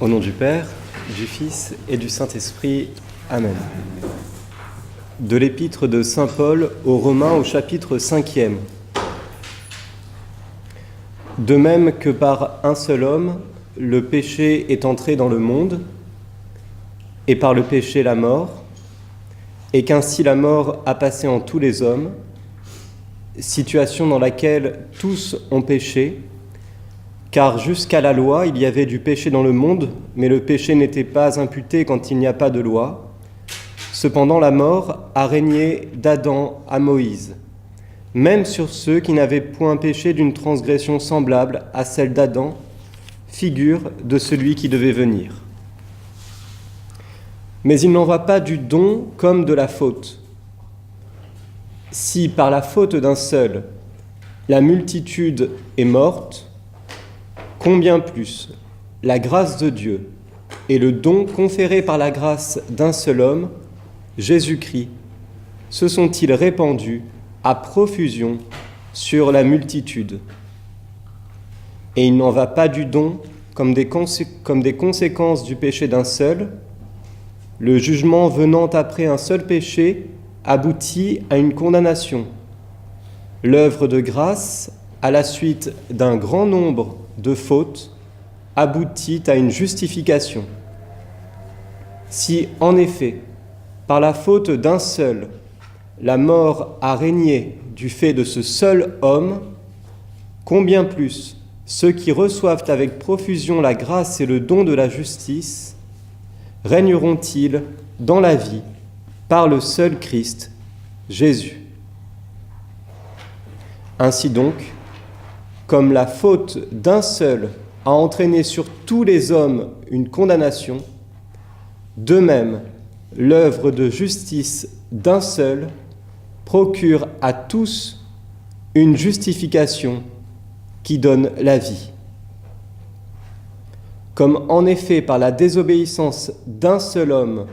Au nom du Père, du Fils et du Saint-Esprit. Amen. De l'épître de saint Paul aux Romains au chapitre 5e. De même que par un seul homme, le péché est entré dans le monde, et par le péché la mort, et qu'ainsi la mort a passé en tous les hommes, situation dans laquelle tous ont péché, car jusqu'à la loi, il y avait du péché dans le monde, mais le péché n'était pas imputé quand il n'y a pas de loi. Cependant, la mort a régné d'Adam à Moïse, même sur ceux qui n'avaient point péché d'une transgression semblable à celle d'Adam, figure de celui qui devait venir. Mais il n'en va pas du don comme de la faute. Si par la faute d'un seul, la multitude est morte, combien plus la grâce de Dieu et le don conféré par la grâce d'un seul homme, Jésus-Christ, se sont-ils répandus à profusion sur la multitude. Et il n'en va pas du don comme des conséquences du péché d'un seul. Le jugement venant après un seul péché aboutit à une condamnation. L'œuvre de grâce, à la suite d'un grand nombre de fautes, aboutit à une justification. Si, en effet, par la faute d'un seul, la mort a régné du fait de ce seul homme, combien plus ceux qui reçoivent avec profusion la grâce et le don de la justice régneront-ils dans la vie par le seul Christ, Jésus. Ainsi donc, comme la faute d'un seul a entraîné sur tous les hommes une condamnation, de même, l'œuvre de justice d'un seul procure à tous une justification qui donne la vie. Comme en effet par la désobéissance d'un seul homme,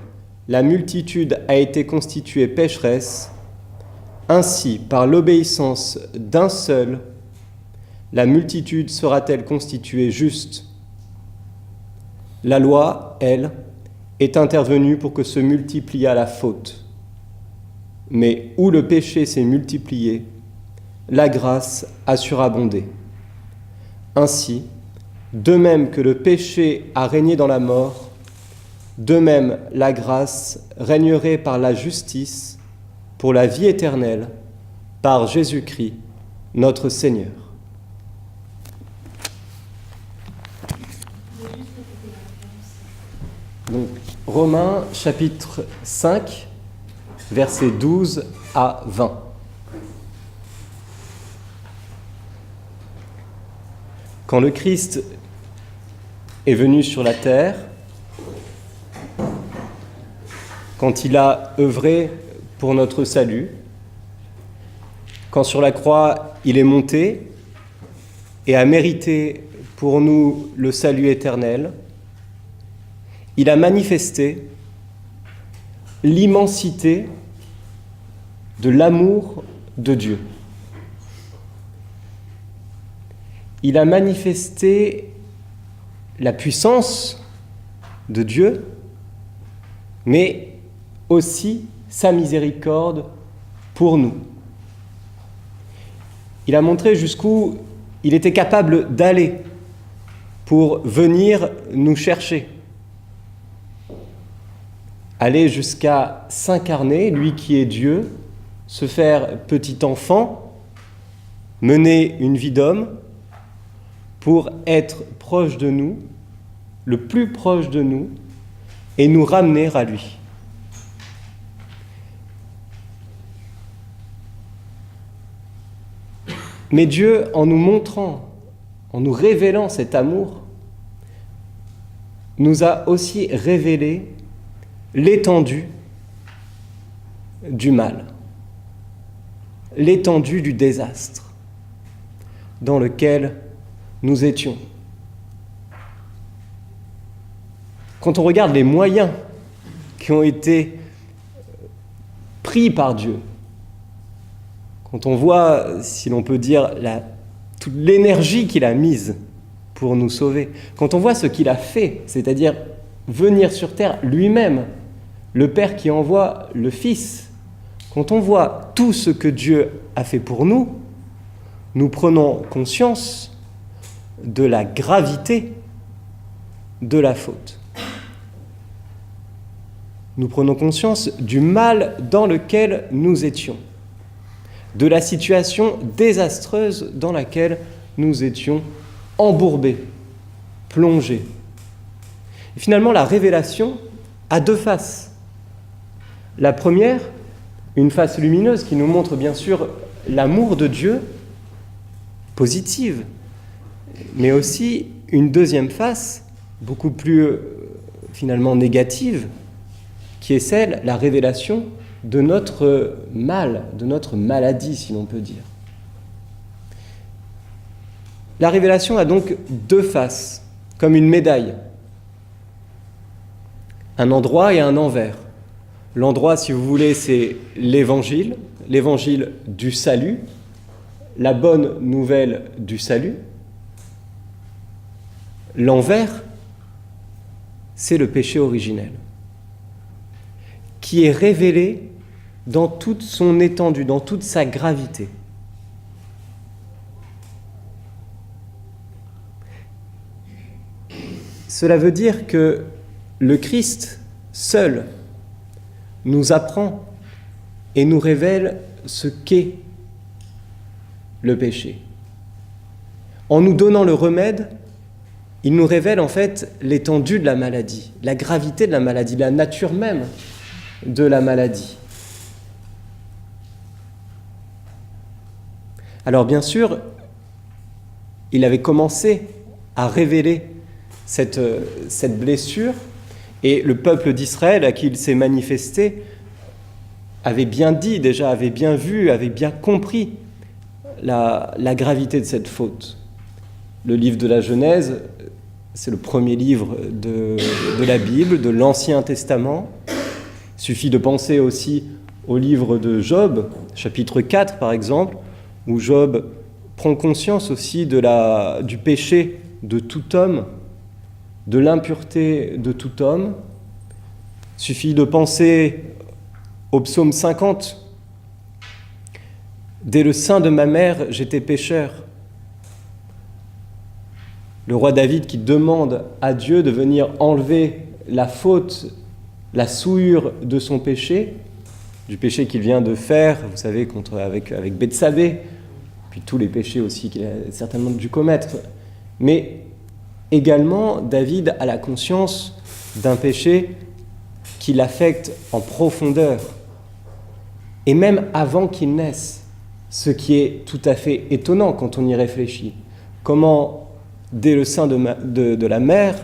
la multitude a été constituée pécheresse, ainsi par l'obéissance d'un seul, la multitude sera-t-elle constituée juste. La loi, elle, est intervenue pour que se multipliât la faute. Mais où le péché s'est multiplié, la grâce a surabondé. Ainsi, de même que le péché a régné dans la mort, de même la grâce régnerait par la justice pour la vie éternelle, par Jésus-Christ, notre Seigneur. Donc, Romains chapitre 5, versets 12 à 20. Quand le Christ est venu sur la terre, quand il a œuvré pour notre salut, quand sur la croix il est monté et a mérité pour nous le salut éternel, il a manifesté l'immensité de l'amour de Dieu. Il a manifesté la puissance de Dieu, mais aussi sa miséricorde pour nous. Il a montré jusqu'où il était capable d'aller pour venir nous chercher. Aller jusqu'à s'incarner, lui qui est Dieu, se faire petit enfant, mener une vie d'homme pour être proche de nous, le plus proche de nous, et nous ramener à lui. Mais Dieu, en nous montrant, en nous révélant cet amour, nous a aussi révélé l'étendue du mal, l'étendue du désastre dans lequel nous étions. Quand on regarde les moyens qui ont été pris par Dieu, quand on voit, si l'on peut dire, toute l'énergie qu'il a mise pour nous sauver. Quand on voit ce qu'il a fait, c'est-à-dire venir sur terre lui-même, le Père qui envoie le Fils, quand on voit tout ce que Dieu a fait pour nous, nous prenons conscience de la gravité de la faute. Nous prenons conscience du mal dans lequel nous étions, de la situation désastreuse dans laquelle nous étions embourbés, plongés. Et finalement, la révélation a deux faces. La première, une face lumineuse qui nous montre bien sûr l'amour de Dieu, positive, mais aussi une deuxième face, beaucoup plus finalement négative, qui est celle, la révélation de notre mal, de notre maladie, si l'on peut dire. La révélation a donc deux faces, comme une médaille, un endroit et un envers. L'endroit, si vous voulez, c'est l'évangile du salut, la bonne nouvelle du salut. L'envers, c'est le péché originel, qui est révélé dans toute son étendue, dans toute sa gravité. Cela veut dire que le Christ seul nous apprend et nous révèle ce qu'est le péché. En nous donnant le remède, il nous révèle en fait l'étendue de la maladie, la gravité de la maladie, la nature même de la maladie. Alors bien sûr, il avait commencé à révéler cette blessure, et le peuple d'Israël à qui il s'est manifesté avait bien dit déjà, avait bien vu, avait bien compris la gravité de cette faute. Le livre de la Genèse, c'est le premier livre de la Bible, de l'Ancien Testament. Il suffit de penser aussi au livre de Job, chapitre 4 par exemple, où Job prend conscience aussi du péché de tout homme, de l'impureté de tout homme. Il suffit de penser au psaume 50. « Dès le sein de ma mère, j'étais pécheur ». Le roi David qui demande à Dieu de venir enlever la faute, la souillure de son péché, du péché qu'il vient de faire, vous savez, avec Bethsabée, puis tous les péchés aussi qu'il a certainement dû commettre. Mais également, David a la conscience d'un péché qui l'affecte en profondeur, et même avant qu'il naisse, ce qui est tout à fait étonnant quand on y réfléchit. Comment, dès le sein de la mère,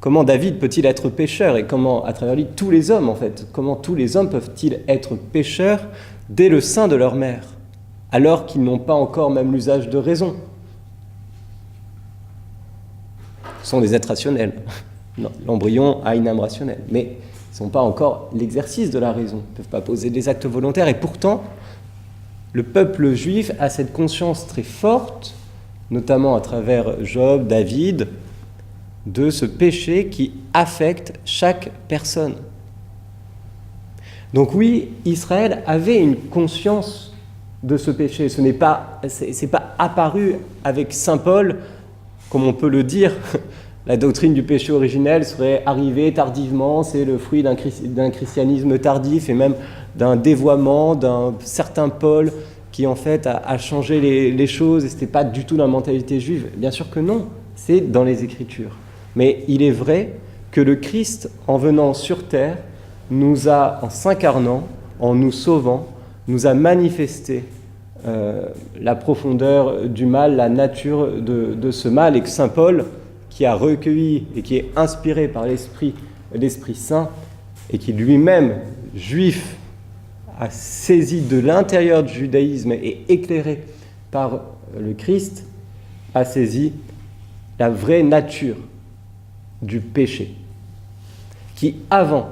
comment David peut-il être pécheur, et comment, à travers lui, tous les hommes, en fait, comment tous les hommes peuvent-ils être pécheurs dès le sein de leur mère, alors qu'ils n'ont pas encore même l'usage de raison. Ce sont des êtres rationnels. Non, l'embryon a une âme rationnelle, mais ils ne sont pas encore l'exercice de la raison. Ils ne peuvent pas poser des actes volontaires. Et pourtant, le peuple juif a cette conscience très forte, notamment à travers Job, David, de ce péché qui affecte chaque personne. Donc oui, Israël avait une conscience de ce péché. C'est pas apparu avec saint Paul, comme on peut le dire. La doctrine du péché originel serait arrivée tardivement, c'est le fruit d'un christianisme tardif et même d'un dévoiement d'un certain Paul qui en fait a changé les choses, et ce n'était pas du tout la mentalité juive. Bien sûr que non, c'est dans les Écritures. Mais il est vrai que le Christ, en venant sur terre, en s'incarnant, en nous sauvant, nous a manifesté la profondeur du mal, la nature de ce mal, et que saint Paul, qui a recueilli et qui est inspiré par l'Esprit Saint, et qui lui-même, juif, a saisi de l'intérieur du judaïsme et éclairé par le Christ, a saisi la vraie nature du péché, qui, avant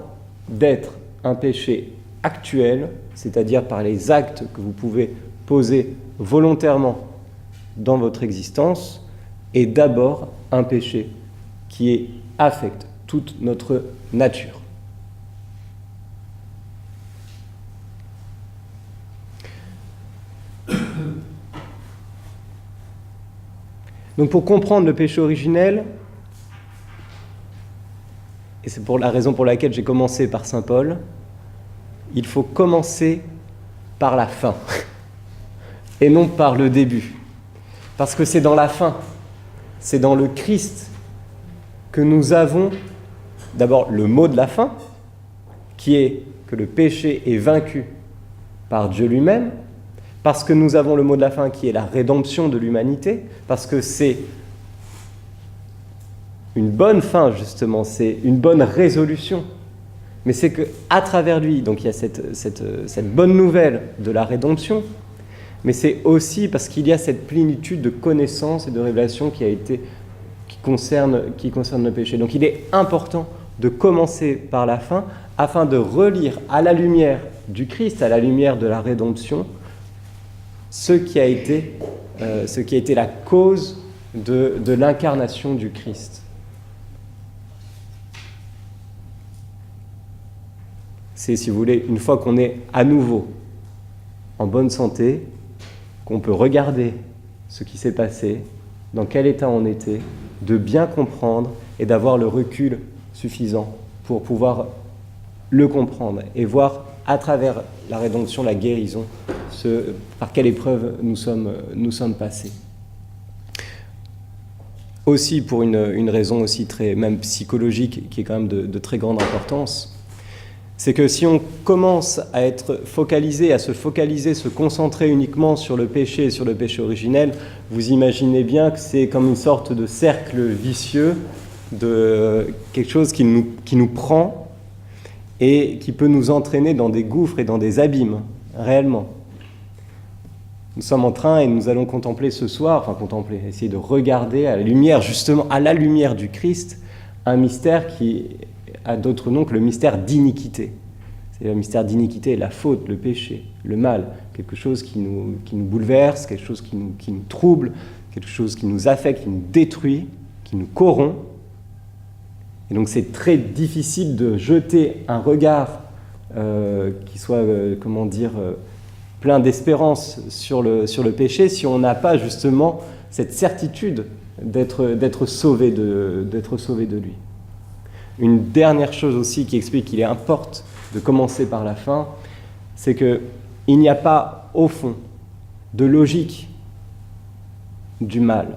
d'être un péché actuel, c'est-à-dire par les actes que vous pouvez poser volontairement dans votre existence, est d'abord un péché qui affecte toute notre nature. Donc pour comprendre le péché originel, et c'est pour la raison pour laquelle j'ai commencé par saint Paul, il faut commencer par la fin et non par le début. Parce que c'est dans la fin, c'est dans le Christ que nous avons d'abord le mot de la fin, qui est que le péché est vaincu par Dieu lui-même, parce que nous avons le mot de la fin qui est la rédemption de l'humanité, parce que c'est une bonne fin justement, c'est une bonne résolution. Mais c'est qu'à travers lui, donc il y a cette bonne nouvelle de la rédemption, mais c'est aussi parce qu'il y a cette plénitude de connaissance et de révélation qui concerne le péché. Donc il est important de commencer par la fin afin de relire à la lumière du Christ, à la lumière de la rédemption, ce qui a été la cause de l'incarnation du Christ. C'est, si vous voulez, une fois qu'on est à nouveau en bonne santé, qu'on peut regarder ce qui s'est passé, dans quel état on était, de bien comprendre et d'avoir le recul suffisant pour pouvoir le comprendre et voir à travers la rédemption, la guérison, par quelle épreuve nous sommes passés. Aussi pour une raison aussi très même psychologique qui est quand même de très grande importance, c'est que si on commence à se concentrer uniquement sur le péché et sur le péché originel, vous imaginez bien que c'est comme une sorte de cercle vicieux de quelque chose qui nous prend et qui peut nous entraîner dans des gouffres et dans des abîmes, réellement. Nous sommes en train et nous allons contempler ce soir, essayer de regarder à la lumière du Christ, un mystère qui a d'autres noms que le mystère d'iniquité. C'est le mystère d'iniquité, la faute, le péché, le mal, quelque chose qui nous bouleverse, quelque chose qui nous trouble, quelque chose qui nous affecte, qui nous détruit, qui nous corrompt. Et donc c'est très difficile de jeter un regard qui soit, plein d'espérance sur le péché si on n'a pas justement cette certitude d'être sauvé de lui. Une dernière chose aussi qui explique qu'il est important de commencer par la fin, c'est qu'il n'y a pas, au fond, de logique du mal. Il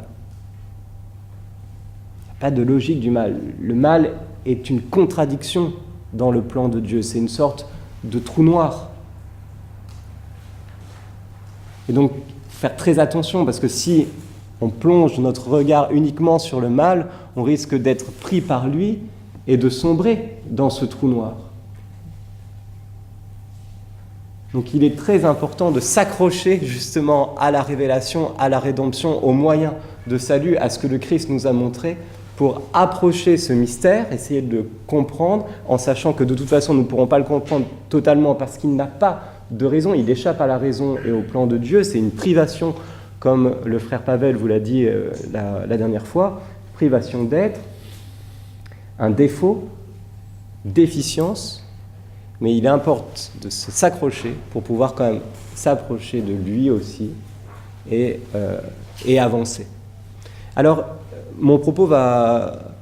n'y a pas de logique du mal. Le mal est une contradiction dans le plan de Dieu. C'est une sorte de trou noir. Et donc, faire très attention, parce que si on plonge notre regard uniquement sur le mal, on risque d'être pris par lui et de sombrer dans ce trou noir. Donc il est très important de s'accrocher justement à la révélation, à la rédemption, aux moyens de salut, à ce que le Christ nous a montré, pour approcher ce mystère, essayer de le comprendre, en sachant que de toute façon nous ne pourrons pas le comprendre totalement parce qu'il n'a pas de raison, il échappe à la raison et au plan de Dieu, c'est une privation, comme le frère Pavel vous l'a dit la dernière fois, privation d'être, un défaut, déficience, mais il importe de s'accrocher pour pouvoir quand même s'approcher de lui aussi et avancer. Alors, mon propos va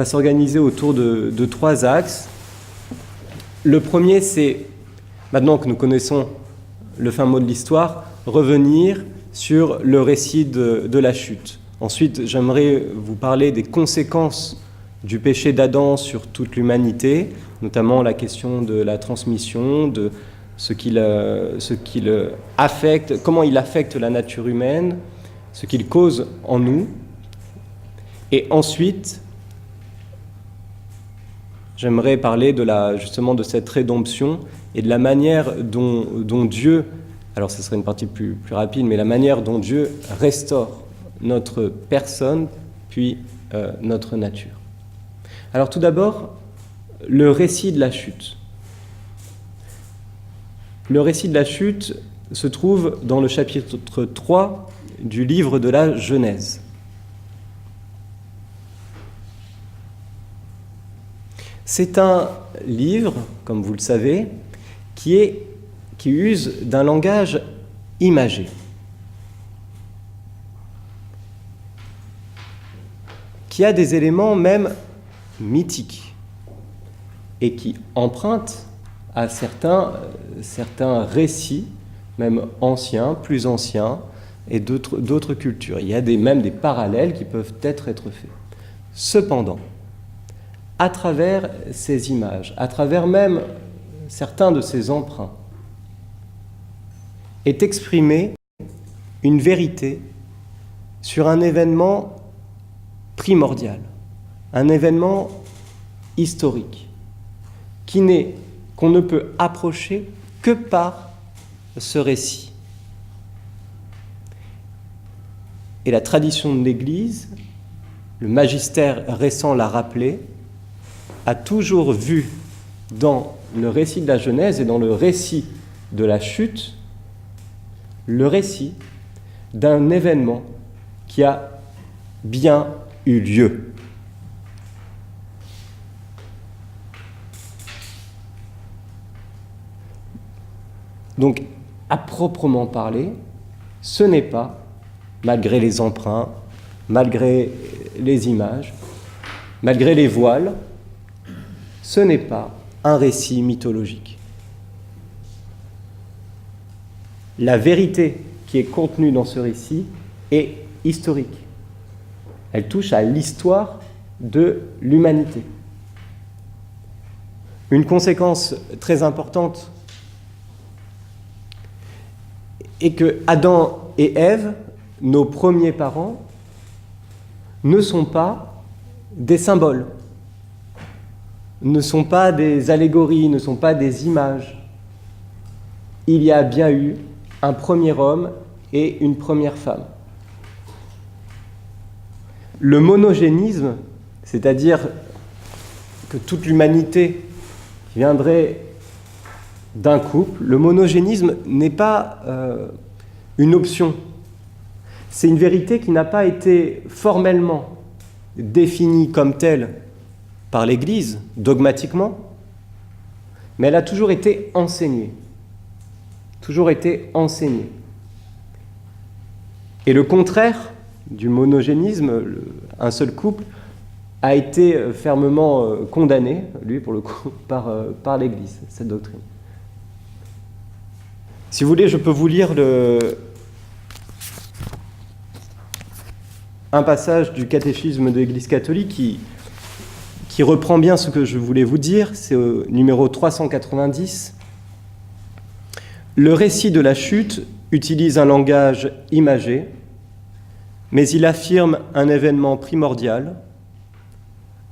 s'organiser autour de trois axes. Le premier, c'est, maintenant que nous connaissons le fin mot de l'histoire, revenir sur le récit de la chute. Ensuite, j'aimerais vous parler des conséquences du péché d'Adam sur toute l'humanité, notamment la question de la transmission, de ce qu'il affecte, comment il affecte la nature humaine, ce qu'il cause en nous. Et ensuite, j'aimerais parler justement de cette rédemption et de la manière dont Dieu, alors ce serait une partie plus rapide, mais la manière dont Dieu restaure notre personne, puis notre nature. Alors tout d'abord, le récit de la chute. Le récit de la chute se trouve dans le chapitre 3 du livre de la Genèse. C'est un livre, comme vous le savez, qui use d'un langage imagé, qui a des éléments même mythiques et qui emprunte à certains récits, même anciens, plus anciens, et d'autres cultures. Il y a même des parallèles qui peuvent être faits. Cependant, à travers ces images, à travers même certains de ces emprunts, est exprimée une vérité sur un événement primordial, un événement historique, qu'on ne peut approcher que par ce récit. Et la tradition de l'Église, le magistère récent l'a rappelé, a toujours vu dans le récit de la Genèse et dans le récit de la chute, le récit d'un événement qui a bien eu lieu. Donc, à proprement parler, ce n'est pas, malgré les emprunts, malgré les images, malgré les voiles, ce n'est pas un récit mythologique. La vérité qui est contenue dans ce récit est historique. Elle touche à l'histoire de l'humanité. Une conséquence très importante est que Adam et Ève, nos premiers parents, ne sont pas des symboles, ne sont pas des allégories, ne sont pas des images. Il y a bien eu un premier homme et une première femme. Le monogénisme, c'est-à-dire que toute l'humanité viendrait d'un couple, le monogénisme n'est pas une option. C'est une vérité qui n'a pas été formellement définie comme telle par l'Église, dogmatiquement, mais elle a toujours été enseignée. Toujours été enseignée. Et le contraire du monogénisme, un seul couple, a été fermement condamné, lui pour le coup, par l'Église, cette doctrine. Si vous voulez, je peux vous lire un passage du catéchisme de l'Église catholique qui reprend bien ce que je voulais vous dire, c'est au numéro 390. Le récit de la chute utilise un langage imagé, mais il affirme un événement primordial,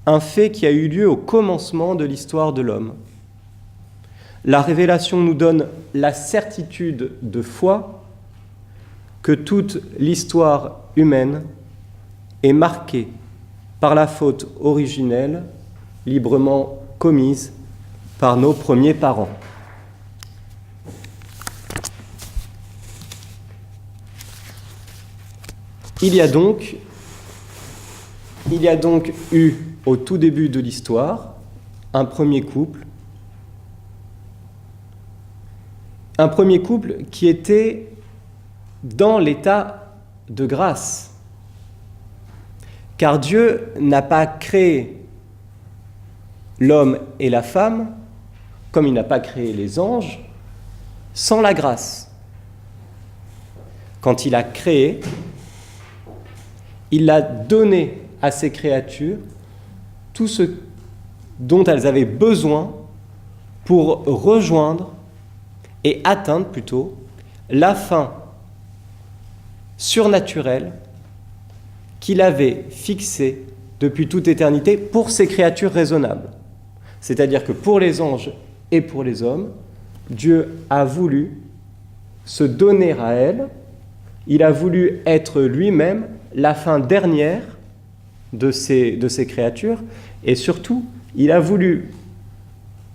un fait qui a eu lieu au commencement de l'histoire de l'homme. La révélation nous donne la certitude de foi que toute l'histoire humaine est marquée par la faute originelle librement commise par nos premiers parents. Il y a donc eu, au tout début de l'histoire, un premier couple qui était dans l'état de grâce. Car Dieu n'a pas créé l'homme et la femme, comme il n'a pas créé les anges, sans la grâce. Quand il a créé, il a donné à ces créatures tout ce dont elles avaient besoin pour rejoindre et atteindre plutôt la fin surnaturelle qu'il avait fixée depuis toute éternité pour ces créatures raisonnables. C'est-à-dire que pour les anges et pour les hommes, Dieu a voulu se donner à elles, il a voulu être lui-même la fin dernière de ces créatures, et surtout, il a voulu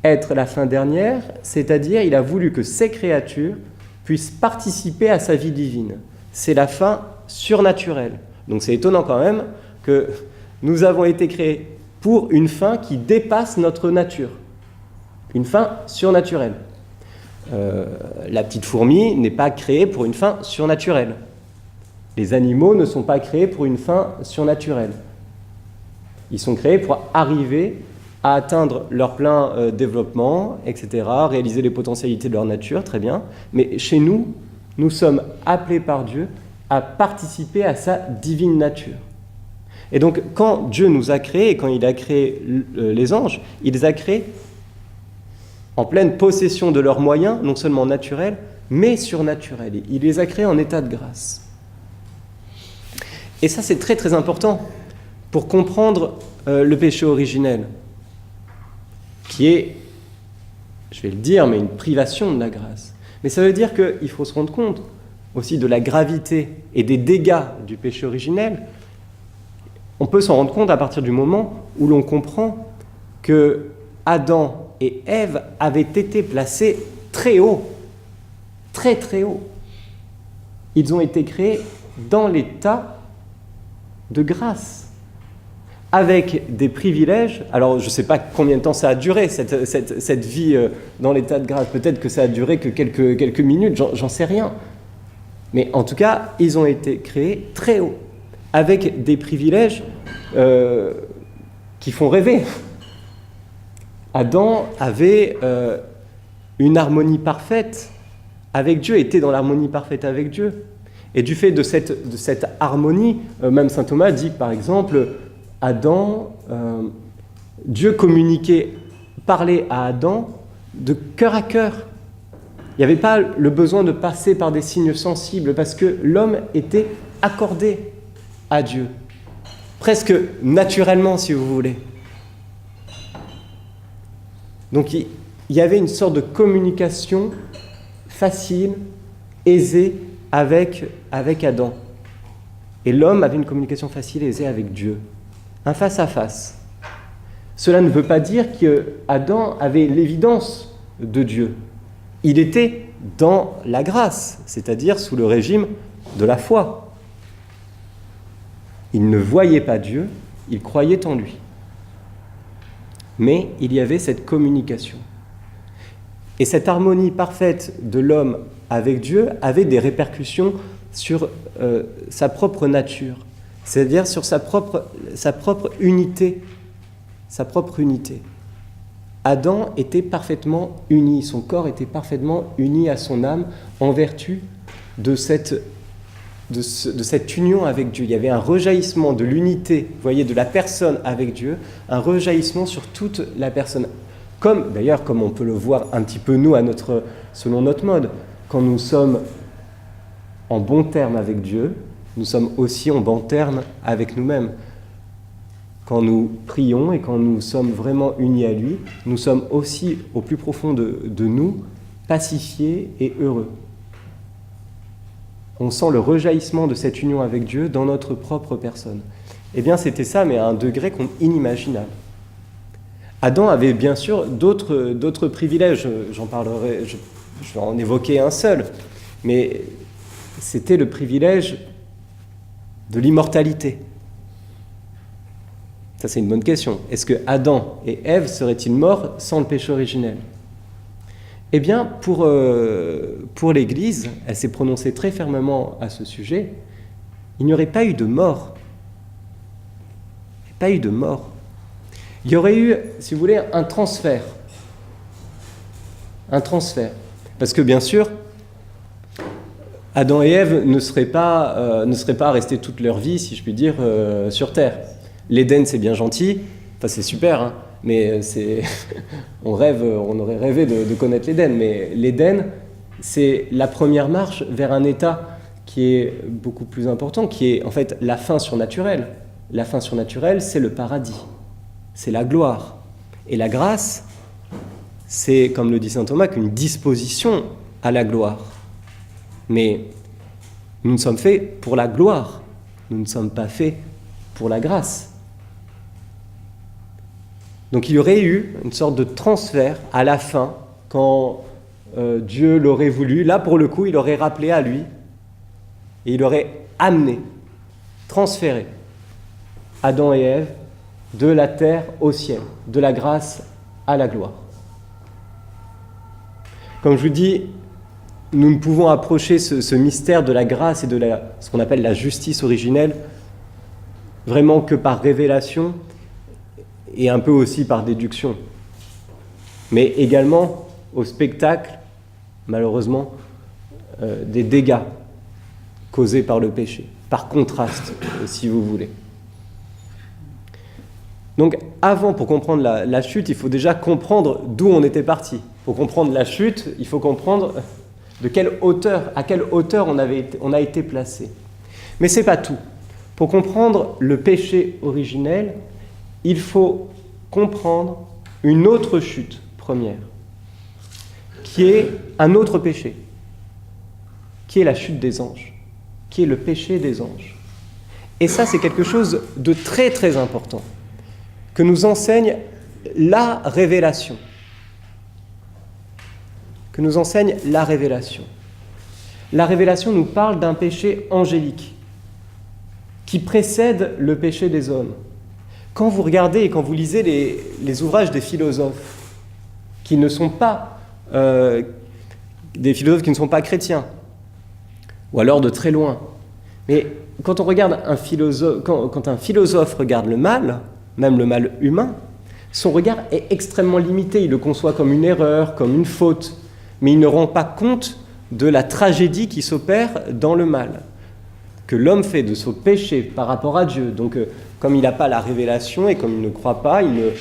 être la fin dernière, c'est-à-dire il a voulu que ces créatures puissent participer à sa vie divine. C'est la fin surnaturelle. Donc c'est étonnant quand même que nous avons été créés pour une fin qui dépasse notre nature, une fin surnaturelle. La petite fourmi n'est pas créée pour une fin surnaturelle. Les animaux ne sont pas créés pour une fin surnaturelle. Ils sont créés pour arriver à atteindre leur plein développement, etc., réaliser les potentialités de leur nature, très bien. Mais chez nous, nous sommes appelés par Dieu à participer à sa divine nature. Et donc, quand Dieu nous a créés, quand il a créé les anges, il les a créés en pleine possession de leurs moyens, non seulement naturels, mais surnaturels. Il les a créés en état de grâce. Et ça, c'est très très important pour comprendre le péché originel, qui est, je vais le dire, mais une privation de la grâce. Mais ça veut dire qu'il faut se rendre compte aussi de la gravité et des dégâts du péché originel. On peut s'en rendre compte à partir du moment où l'on comprend que Adam et Ève avaient été placés très haut, très très haut. Ils ont été créés dans l'état de grâce, avec des privilèges. Alors, je ne sais pas combien de temps ça a duré, cette vie dans l'état de grâce. Peut-être que ça a duré que quelques minutes, j'en sais rien. Mais en tout cas, ils ont été créés très haut, avec des privilèges qui font rêver. Adam avait une harmonie parfaite avec Dieu, était dans l'harmonie parfaite avec Dieu. Et du fait de cette harmonie, même saint Thomas dit par exemple, Adam, Dieu communiquait, parlait à Adam de cœur à cœur. Il n'y avait pas le besoin de passer par des signes sensibles parce que l'homme était accordé à Dieu, presque naturellement si vous voulez. Donc il y avait une sorte de communication facile, aisée avec Adam. Et l'homme avait une communication facile et aisée avec Dieu, un face-à-face. Cela ne veut pas dire qu'Adam avait l'évidence de Dieu. Il était dans la grâce, c'est-à-dire sous le régime de la foi. Il ne voyait pas Dieu, il croyait en lui. Mais il y avait cette communication. Et cette harmonie parfaite de l'homme avec Dieu avait des répercussions sur sa propre nature, c'est-à-dire sur sa propre unité. Sa propre unité. Adam était parfaitement uni, son corps était parfaitement uni à son âme en vertu de cette union avec Dieu. Il y avait un rejaillissement de l'unité, vous voyez, de la personne avec Dieu, un rejaillissement sur toute la personne. Comme on peut le voir un petit peu nous, selon notre mode, quand nous sommes en bon terme avec Dieu, nous sommes aussi en bon terme avec nous-mêmes. Quand nous prions et quand nous sommes vraiment unis à lui, nous sommes aussi au plus profond de nous, pacifiés et heureux. On sent le rejaillissement de cette union avec Dieu dans notre propre personne. Eh bien, c'était ça, mais à un degré inimaginable. Adam avait bien sûr d'autres privilèges, j'en parlerai, je vais en évoquer un seul, mais c'était le privilège de l'immortalité. Ça, c'est une bonne question. Est-ce que Adam et Ève seraient-ils morts sans le péché originel ? Eh bien, pour l'Église, elle s'est prononcée très fermement à ce sujet, il n'y aurait pas eu de mort. Pas eu de mort. Il y aurait eu, si vous voulez, un transfert. Un transfert. Parce que, bien sûr, Adam et Ève ne seraient pas restés toute leur vie, si je puis dire, sur Terre. L'Éden, c'est bien gentil, enfin c'est super, hein, mais on aurait rêvé de connaître l'Éden, mais l'Éden, c'est la première marche vers un état qui est beaucoup plus important, qui est en fait la fin surnaturelle. La fin surnaturelle, c'est le paradis, c'est la gloire. Et la grâce, c'est, comme le dit saint Thomas, qu'une disposition à la gloire. Mais nous ne sommes faits pour la gloire, nous ne sommes pas faits pour la grâce. Donc il y aurait eu une sorte de transfert à la fin, quand Dieu l'aurait voulu. Là, pour le coup, il aurait rappelé à lui, et il aurait amené, transféré Adam et Ève de la terre au ciel, de la grâce à la gloire. Comme je vous dis, nous ne pouvons approcher ce mystère de la grâce et de ce qu'on appelle la justice originelle vraiment que par révélation et un peu aussi par déduction, mais également au spectacle, malheureusement, des dégâts causés par le péché, par contraste, si vous voulez. Donc, pour comprendre la chute, il faut déjà comprendre d'où on était parti. Pour comprendre la chute, il faut comprendre à quelle hauteur on a été placé. Mais ce n'est pas tout. Pour comprendre le péché originel, il faut comprendre une autre chute première, qui est un autre péché, qui est la chute des anges, qui est le péché des anges. Et ça, c'est quelque chose de très très important, que nous enseigne la révélation. La révélation nous parle d'un péché angélique qui précède le péché des hommes. Quand vous regardez et quand vous lisez les ouvrages des philosophes, qui ne sont pas des philosophes qui ne sont pas chrétiens, ou alors de très loin, mais quand on regarde quand un philosophe regarde le mal, même le mal humain, son regard est extrêmement limité. Il le conçoit comme une erreur, comme une faute, mais il ne rend pas compte de la tragédie qui s'opère dans le mal, que l'homme fait de son péché par rapport à Dieu. Donc, comme il n'a pas la révélation et comme il ne croit pas, il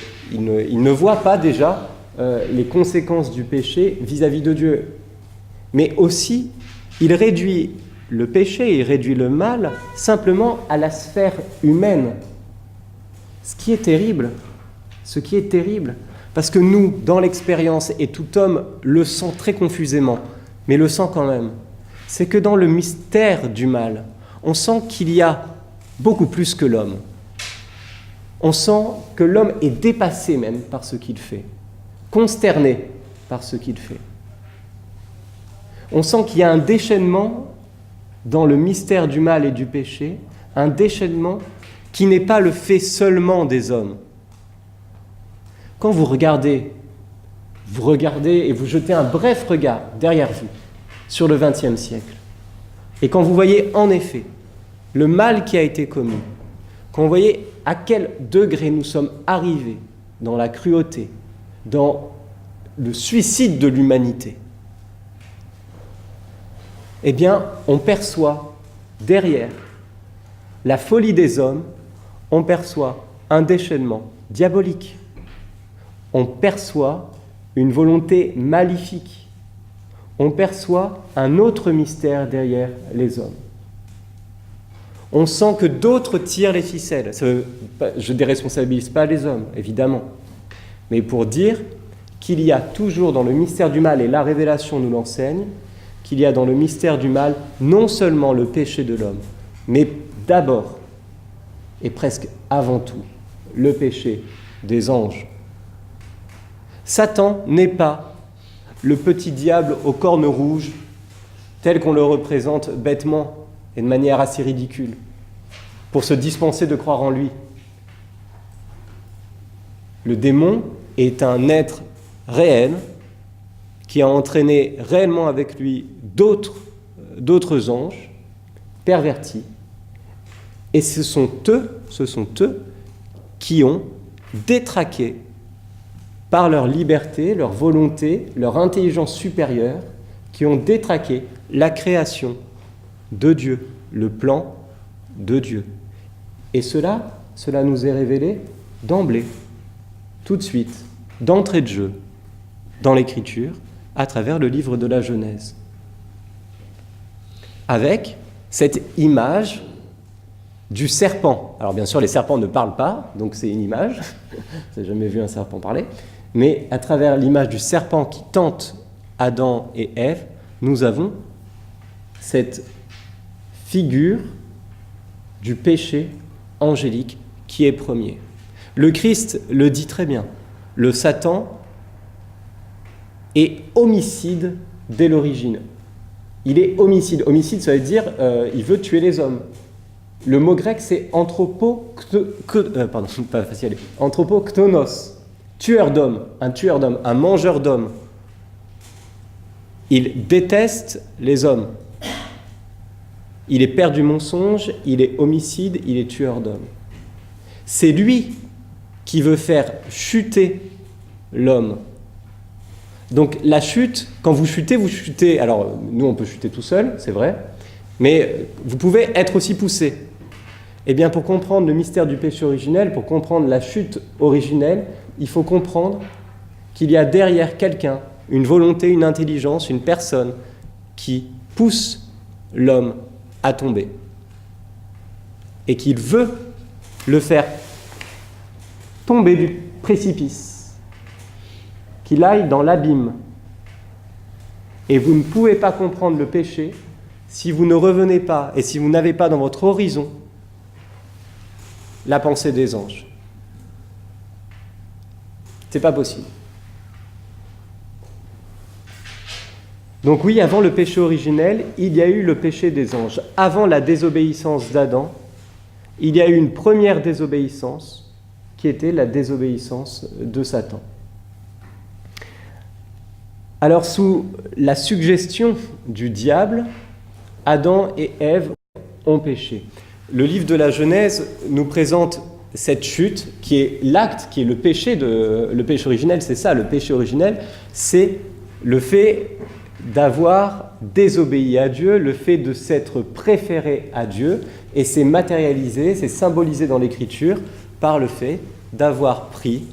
ne voit pas déjà les conséquences du péché vis-à-vis de Dieu. Mais aussi, il réduit le péché, il réduit le mal simplement à la sphère humaine. Ce qui est terrible, parce que nous, dans l'expérience, et tout homme le sent très confusément, mais le sent quand même, c'est que dans le mystère du mal, on sent qu'il y a beaucoup plus que l'homme. On sent que l'homme est dépassé même par ce qu'il fait, consterné par ce qu'il fait. On sent qu'il y a un déchaînement dans le mystère du mal et du péché, un déchaînement qui n'est pas le fait seulement des hommes. Quand vous regardez et vous jetez un bref regard derrière vous sur le XXe siècle, et quand vous voyez en effet le mal qui a été commis, quand vous voyez à quel degré nous sommes arrivés dans la cruauté, dans le suicide de l'humanité, eh bien, on perçoit derrière la folie des hommes, on perçoit un déchaînement diabolique. On perçoit une volonté maléfique. On perçoit un autre mystère derrière les hommes. On sent que d'autres tirent les ficelles. Je ne déresponsabilise pas les hommes, évidemment. Mais pour dire qu'il y a toujours dans le mystère du mal, et la révélation nous l'enseigne, qu'il y a dans le mystère du mal non seulement le péché de l'homme, mais d'abord, et presque avant tout, le péché des anges. Satan n'est pas le petit diable aux cornes rouges, tel qu'on le représente bêtement et de manière assez ridicule, pour se dispenser de croire en lui. Le démon est un être réel qui a entraîné réellement avec lui d'autres anges pervertis. Et ce sont eux qui ont détraqué par leur liberté, leur volonté, leur intelligence supérieure, qui ont détraqué la création de Dieu, le plan de Dieu. Et cela nous est révélé d'emblée, tout de suite, d'entrée de jeu, dans l'Écriture, à travers le livre de la Genèse. Avec cette image du serpent. Alors bien sûr, les serpents ne parlent pas, donc c'est une image. Je n'ai jamais vu un serpent parler. Mais à travers l'image du serpent qui tente Adam et Ève, nous avons cette figure du péché angélique qui est premier. Le Christ le dit très bien. Le Satan est homicide dès l'origine. Il est homicide. Homicide, ça veut dire il veut tuer les hommes. Le mot grec, c'est anthropoktonos, tueur d'hommes, un mangeur d'hommes. Il déteste les hommes. Il est père du mensonge, il est homicide, il est tueur d'hommes. C'est lui qui veut faire chuter l'homme. Donc la chute, quand vous chutez, alors nous on peut chuter tout seul, c'est vrai, mais vous pouvez être aussi poussé. Eh bien pour comprendre le mystère du péché originel, pour comprendre la chute originelle, il faut comprendre qu'il y a derrière quelqu'un une volonté, une intelligence, une personne qui pousse l'homme à tomber. Et qu'il veut le faire tomber du précipice, qu'il aille dans l'abîme. Et vous ne pouvez pas comprendre le péché si vous ne revenez pas et si vous n'avez pas dans votre horizon la pensée des anges. C'est pas possible. Donc oui, avant le péché originel, il y a eu le péché des anges. Avant la désobéissance d'Adam, il y a eu une première désobéissance qui était la désobéissance de Satan. Alors sous la suggestion du diable, Adam et Ève ont péché. Le livre de la Genèse nous présente cette chute qui est l'acte, qui est le péché originel, c'est ça, le péché originel, c'est le fait d'avoir désobéi à Dieu, le fait de s'être préféré à Dieu, et c'est matérialisé, c'est symbolisé dans l'Écriture par le fait d'avoir pris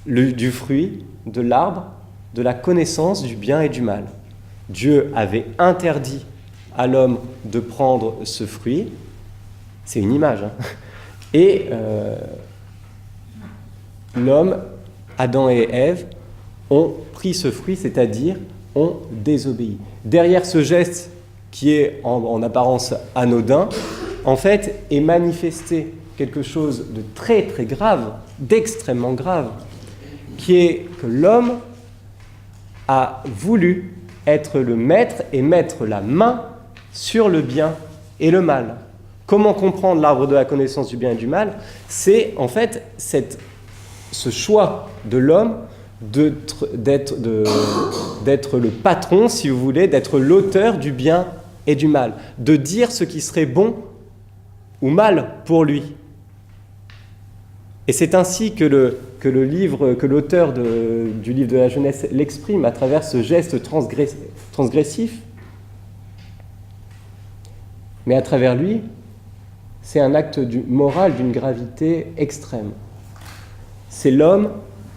du fruit de l'arbre de la connaissance du bien et du mal. Dieu avait interdit à l'homme de prendre ce fruit, c'est une image, hein. Et l'homme, Adam et Ève, ont pris ce fruit, c'est-à-dire ont désobéi. Derrière ce geste qui est en apparence anodin, en fait, est manifesté quelque chose de très très grave, d'extrêmement grave, qui est que l'homme a voulu être le maître et mettre la main sur le bien et le mal. Comment comprendre l'arbre de la connaissance du bien et du mal ? C'est en fait ce choix de l'homme d'être le patron, si vous voulez, d'être l'auteur du bien et du mal, de dire ce qui serait bon ou mal pour lui. Et c'est ainsi que l'auteur du livre de la Genèse l'exprime à travers ce geste transgressif. Mais à travers lui, c'est un acte moral d'une gravité extrême. C'est l'homme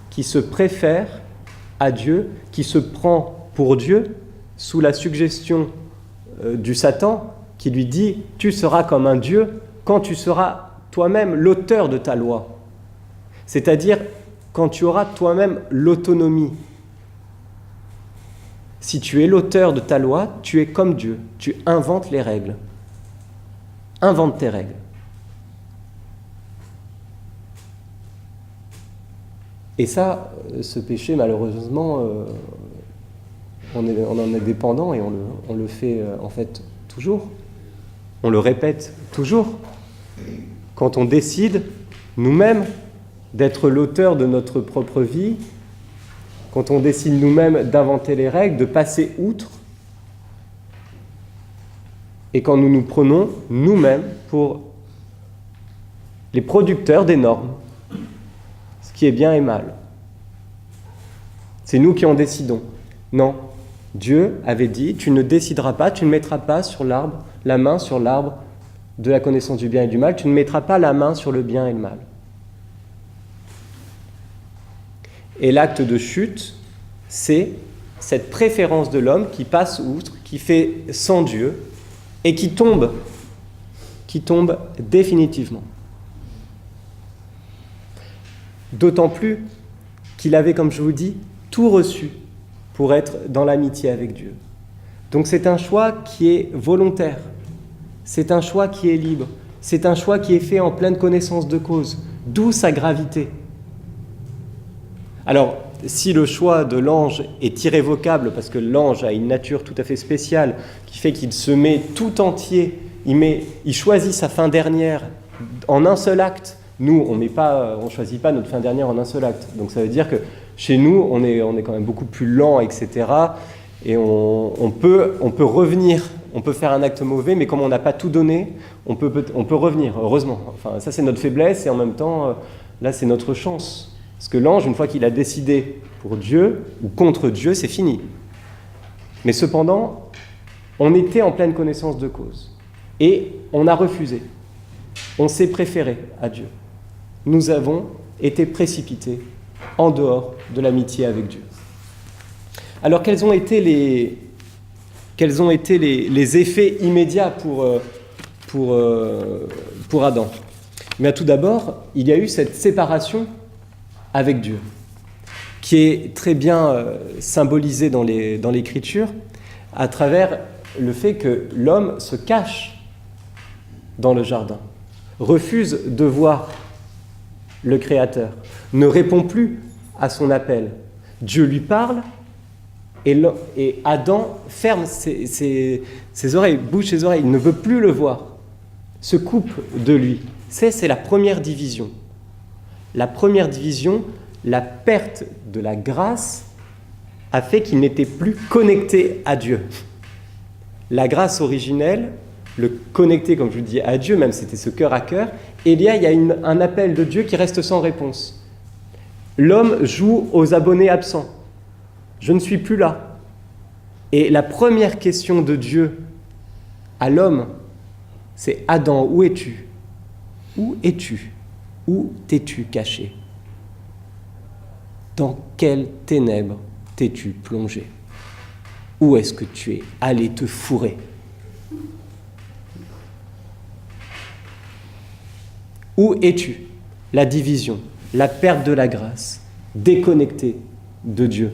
qui se préfère à Dieu, qui se prend pour Dieu sous la suggestion du Satan qui lui dit « Tu seras comme un Dieu quand tu seras toi-même l'auteur de ta loi. » C'est-à-dire quand tu auras toi-même l'autonomie. Si tu es l'auteur de ta loi, tu es comme Dieu, tu inventes les règles. Invente tes règles. Et ça, ce péché, malheureusement, on en est dépendant et on le fait en fait toujours. On le répète toujours. Quand on décide nous-mêmes d'être l'auteur de notre propre vie, quand on décide nous-mêmes d'inventer les règles, de passer outre, et quand nous nous prenons nous-mêmes pour les producteurs des normes, ce qui est bien et mal. C'est nous qui en décidons. Non, Dieu avait dit, tu ne décideras pas, tu ne mettras pas sur l'arbre, la main sur l'arbre de la connaissance du bien et du mal, tu ne mettras pas la main sur le bien et le mal. Et l'acte de chute, c'est cette préférence de l'homme qui passe outre, qui fait sans Dieu et qui tombe définitivement. D'autant plus qu'il avait, comme je vous dis, tout reçu pour être dans l'amitié avec Dieu. Donc c'est un choix qui est volontaire, c'est un choix qui est libre, c'est un choix qui est fait en pleine connaissance de cause, d'où sa gravité. Alors, si le choix de l'ange est irrévocable, parce que l'ange a une nature tout à fait spéciale, qui fait qu'il se met tout entier il choisit sa fin dernière en un seul acte. Nous, on ne choisit pas notre fin dernière en un seul acte. Donc ça veut dire que chez nous, on est quand même beaucoup plus lent, etc. Et on peut revenir, on peut faire un acte mauvais, mais comme on n'a pas tout donné, on peut revenir, heureusement. Enfin, ça, c'est notre faiblesse, et en même temps, là, c'est notre chance. Parce que l'ange, une fois qu'il a décidé pour Dieu ou contre Dieu, c'est fini. Mais cependant, on était en pleine connaissance de cause. Et on a refusé. On s'est préféré à Dieu. Nous avons été précipités en dehors de l'amitié avec Dieu. Alors, quels ont été les effets immédiats pour Adam ? Mais tout d'abord, il y a eu cette séparation avec Dieu, qui est très bien symbolisée dans l'Écriture à travers le fait que l'homme se cache dans le jardin, refuse de voir le Créateur, ne répond plus à son appel. Dieu lui parle et Adam ferme ses oreilles, bouche ses oreilles, il ne veut plus le voir, se coupe de lui. C'est la première division. La première division, la perte de la grâce a fait qu'il n'était plus connecté à Dieu. La grâce originelle, le connecter, comme je vous dis, à Dieu, même c'était ce cœur à cœur, et il y a un appel de Dieu qui reste sans réponse. L'homme joue aux abonnés absents. Je ne suis plus là. Et la première question de Dieu à l'homme, c'est « Adam, où es-tu ? Où es-tu ? Où t'es-tu caché ? Dans quelles ténèbres t'es-tu plongé ? Où est-ce que tu es allé te fourrer ? Où es-tu ? La division, la perte de la grâce, déconnecté de Dieu.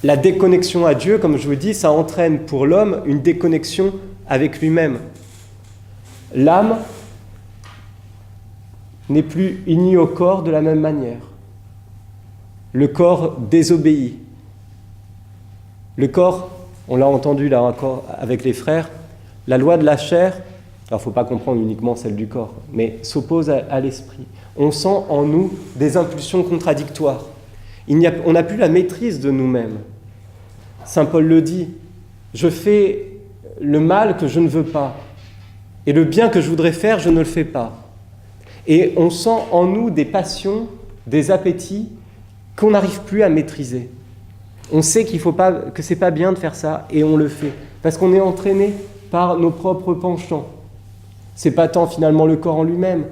La déconnexion à Dieu, comme je vous dis, ça entraîne pour l'homme une déconnexion avec lui-même. L'âme n'est plus unie au corps de la même manière. Le corps désobéit. Le corps, on l'a entendu là encore avec les frères, la loi de la chair, alors il ne faut pas comprendre uniquement celle du corps, mais s'oppose à l'esprit. On sent en nous des impulsions contradictoires. On n'a plus la maîtrise de nous-mêmes. Saint Paul le dit, je fais le mal que je ne veux pas, et le bien que je voudrais faire, je ne le fais pas. Et on sent en nous des passions, des appétits qu'on n'arrive plus à maîtriser. On sait que c'est pas bien de faire ça, et on le fait, parce qu'on est entraîné par nos propres penchants. C'est pas tant finalement le corps en lui-même,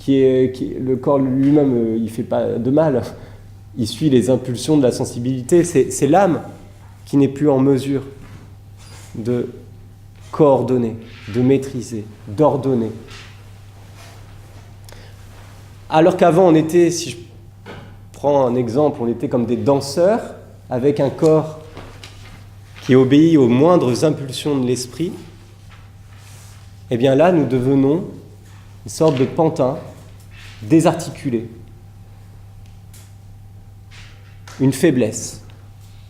le corps lui-même, il fait pas de mal, il suit les impulsions de la sensibilité, c'est l'âme qui n'est plus en mesure de coordonner, de maîtriser, d'ordonner. Alors qu'avant, on était, si je prends un exemple, on était comme des danseurs, avec un corps qui obéit aux moindres impulsions de l'esprit, eh bien là, nous devenons une sorte de pantin désarticulé, une faiblesse,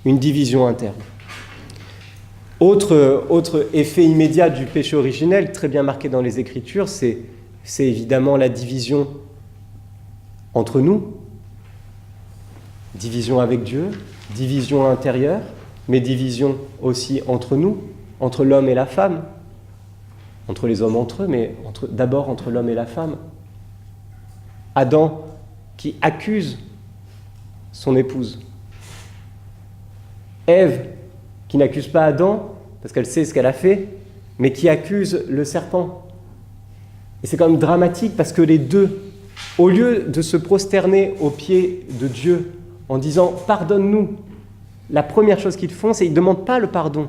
une division interne. Autre effet immédiat du péché originel, très bien marqué dans les Écritures, c'est évidemment la division entre nous, division avec Dieu, division intérieure, mais division aussi entre nous, entre l'homme et la femme, entre les hommes entre eux, mais d'abord entre l'homme et la femme. Adam qui accuse son épouse. Ève qui n'accuse pas Adam, parce qu'elle sait ce qu'elle a fait, mais qui accuse le serpent. Et c'est quand même dramatique, parce que les deux, au lieu de se prosterner aux pieds de Dieu en disant « pardonne-nous », la première chose qu'ils font, c'est qu'ils ne demandent pas le pardon.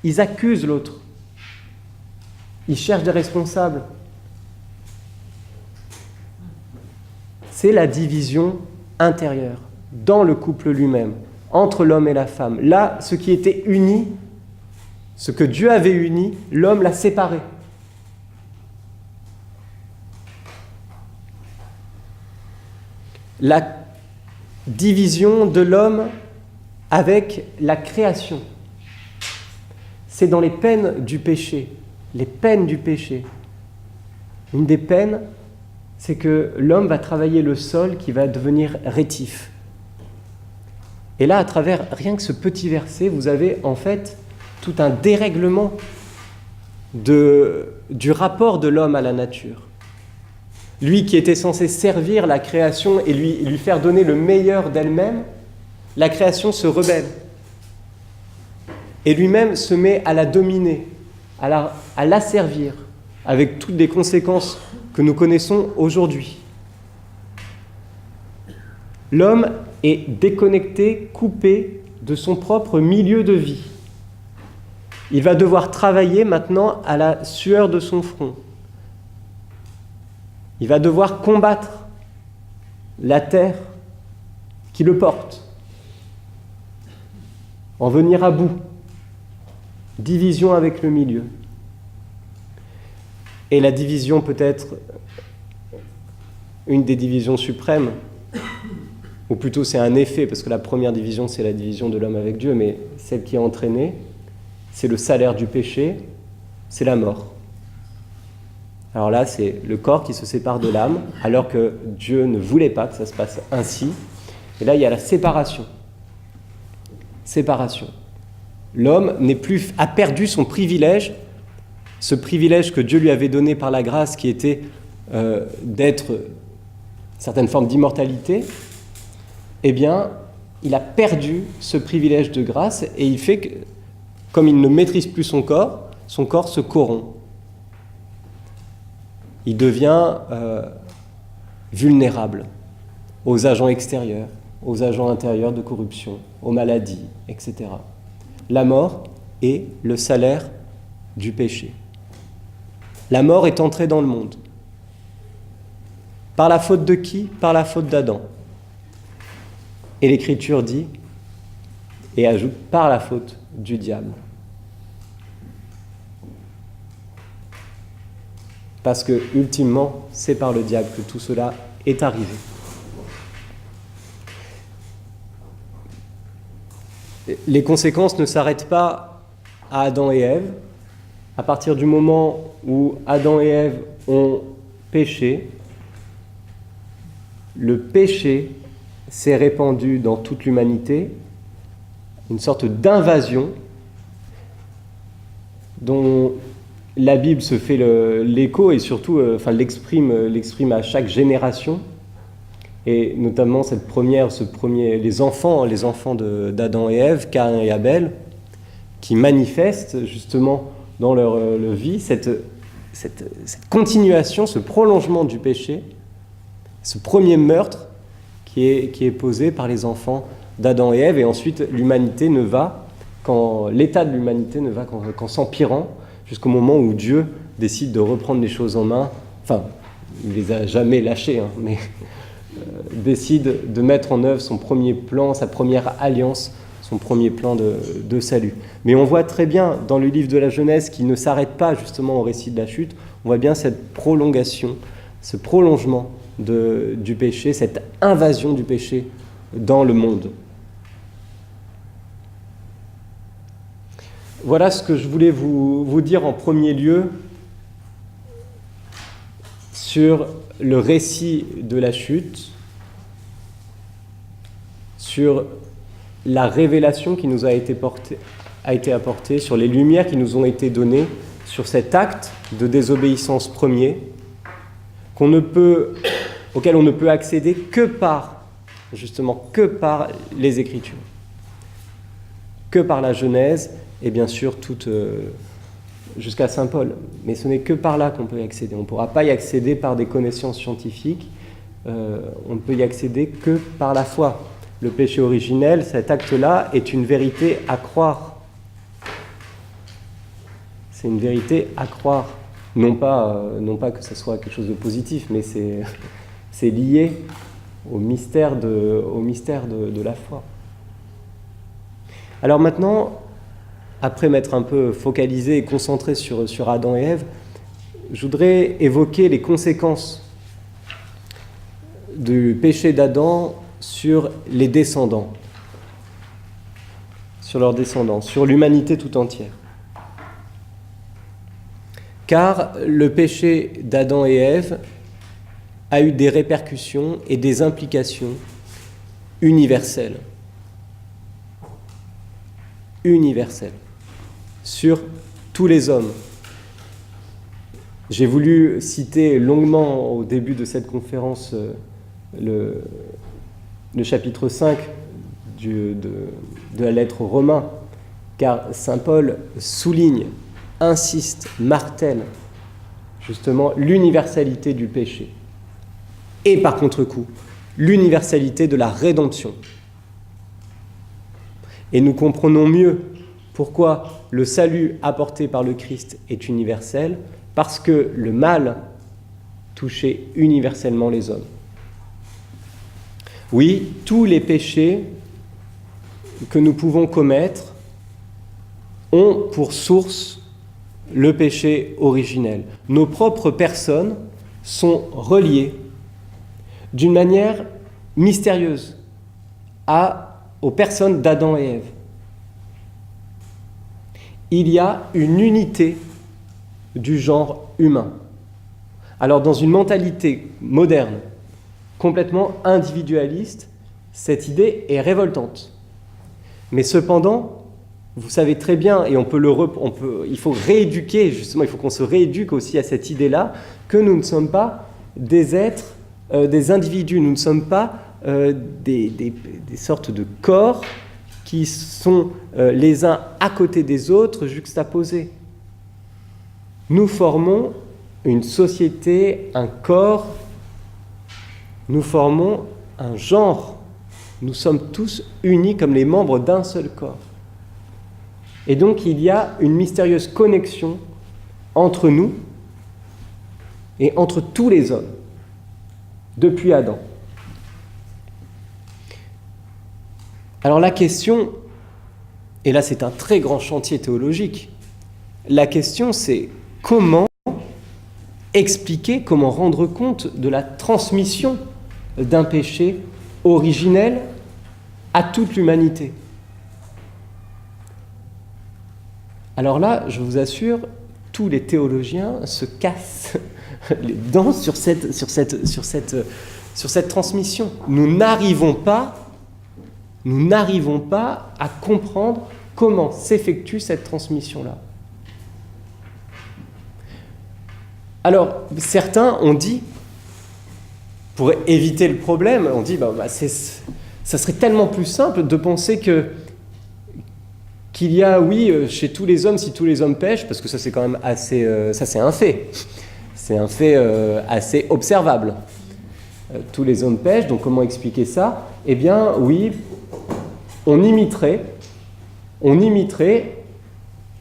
Ils accusent l'autre. Ils cherchent des responsables. C'est la division intérieure, dans le couple lui-même, entre l'homme et la femme. Là, ce qui était uni, ce que Dieu avait uni, l'homme l'a séparé. La division de l'homme avec la création. C'est dans les peines du péché les peines du péché. Une des peines, c'est que l'homme va travailler le sol qui va devenir rétif. Et là, à travers rien que ce petit verset, vous avez en fait tout un dérèglement du rapport de l'homme à la nature. Lui qui était censé servir la création et lui faire donner le meilleur d'elle-même, la création se rebelle. Et lui-même se met à la dominer, à la servir, avec toutes les conséquences que nous connaissons aujourd'hui. L'homme est déconnecté, coupé de son propre milieu de vie. Il va devoir travailler maintenant à la sueur de son front. Il va devoir combattre la terre qui le porte, en venir à bout, division avec le milieu. Et la division peut être une des divisions suprêmes, ou plutôt c'est un effet, parce que la première division c'est la division de l'homme avec Dieu, mais celle qui est entraînée, c'est le salaire du péché, c'est la mort. Alors là, c'est le corps qui se sépare de l'âme, alors que Dieu ne voulait pas que ça se passe ainsi. Et là, il y a la séparation. Séparation. L'homme a perdu son privilège, ce privilège que Dieu lui avait donné par la grâce, qui était d'être une certaine forme d'immortalité. Eh bien, il a perdu ce privilège de grâce et il fait que, comme il ne maîtrise plus son corps se corrompt. Il devient vulnérable aux agents extérieurs, aux agents intérieurs de corruption, aux maladies, etc. La mort est le salaire du péché. La mort est entrée dans le monde. Par la faute de qui ? Par la faute d'Adam. Et l'Écriture dit, et ajoute, par la faute du diable. Parce que, ultimement, c'est par le diable que tout cela est arrivé. Les conséquences ne s'arrêtent pas à Adam et Ève. À partir du moment où Adam et Ève ont péché, le péché s'est répandu dans toute l'humanité, une sorte d'invasion dont la Bible se fait l'écho et surtout l'exprime à chaque génération. Et notamment les enfants d'Adam et Ève, Caïn et Abel, qui manifestent justement dans leur vie cette continuation, ce prolongement du péché, ce premier meurtre qui est posé par les enfants d'Adam et Ève. Et ensuite, l'état de l'humanité ne va qu'en s'empirant, jusqu'au moment où Dieu décide de reprendre les choses en main. Enfin, il ne les a jamais lâchés, mais décide de mettre en œuvre son premier plan, sa première alliance, son premier plan de salut. Mais on voit très bien dans le livre de la Genèse, qui ne s'arrête pas justement au récit de la chute, on voit bien cette prolongation, ce prolongement du péché, cette invasion du péché dans le monde. Voilà ce que je voulais vous dire en premier lieu sur le récit de la chute, sur la révélation qui nous a été apportée, sur les lumières qui nous ont été données, sur cet acte de désobéissance premier, auquel on ne peut accéder que par les Écritures, que par la Genèse, et bien sûr jusqu'à saint Paul. Mais ce n'est que par là qu'on peut y accéder. On ne pourra pas y accéder par des connaissances scientifiques, on ne peut y accéder que par la foi. Le péché originel, cet acte-là, est une vérité à croire. C'est une vérité à croire. Non pas que ce soit quelque chose de positif, mais c'est lié au mystère de la foi. Alors maintenant, après m'être un peu focalisé et concentré sur Adam et Ève, je voudrais évoquer les conséquences du péché d'Adam sur les descendants, sur leurs descendants, sur l'humanité tout entière. car le péché d'Adam et Ève a eu des répercussions et des implications universelles. Universelles. Sur tous les hommes. J'ai voulu citer longuement au début de cette conférence le chapitre 5 de la lettre aux Romains, car saint Paul souligne, insiste, martèle justement l'universalité du péché et par contre-coup l'universalité de la rédemption. Et nous comprenons mieux pourquoi le salut apporté par le Christ est universel, parce que le mal touchait universellement les hommes. Oui, tous les péchés que nous pouvons commettre ont pour source le péché originel. Nos propres personnes sont reliées d'une manière mystérieuse aux personnes d'Adam et Ève. Il y a une unité du genre humain. Alors, dans une mentalité moderne, complètement individualiste, cette idée est révoltante. Mais cependant, vous savez très bien, et il faut rééduquer, justement, il faut qu'on se rééduque aussi à cette idée-là, que nous ne sommes pas des êtres, des individus, nous ne sommes pas des sortes de corps qui sont les uns à côté des autres, juxtaposés. Nous formons une société, un corps, nous formons un genre. Nous sommes tous unis comme les membres d'un seul corps. Et donc il y a une mystérieuse connexion entre nous et entre tous les hommes, depuis Adam. Alors la question, et là c'est un très grand chantier théologique, la question c'est comment expliquer, comment rendre compte de la transmission d'un péché originel à toute l'humanité. Alors là, je vous assure, tous les théologiens se cassent les dents sur cette transmission. Nous n'arrivons pas à comprendre comment s'effectue cette transmission-là. Alors, certains ont dit, pour éviter le problème, on dit ça serait tellement plus simple de penser qu'il y a, chez tous les hommes, si tous les hommes pêchent, parce que ça c'est quand même assez, ça c'est un fait assez observable. Tous les hommes pêchent, donc comment expliquer ça ? Eh bien, oui, on imiterait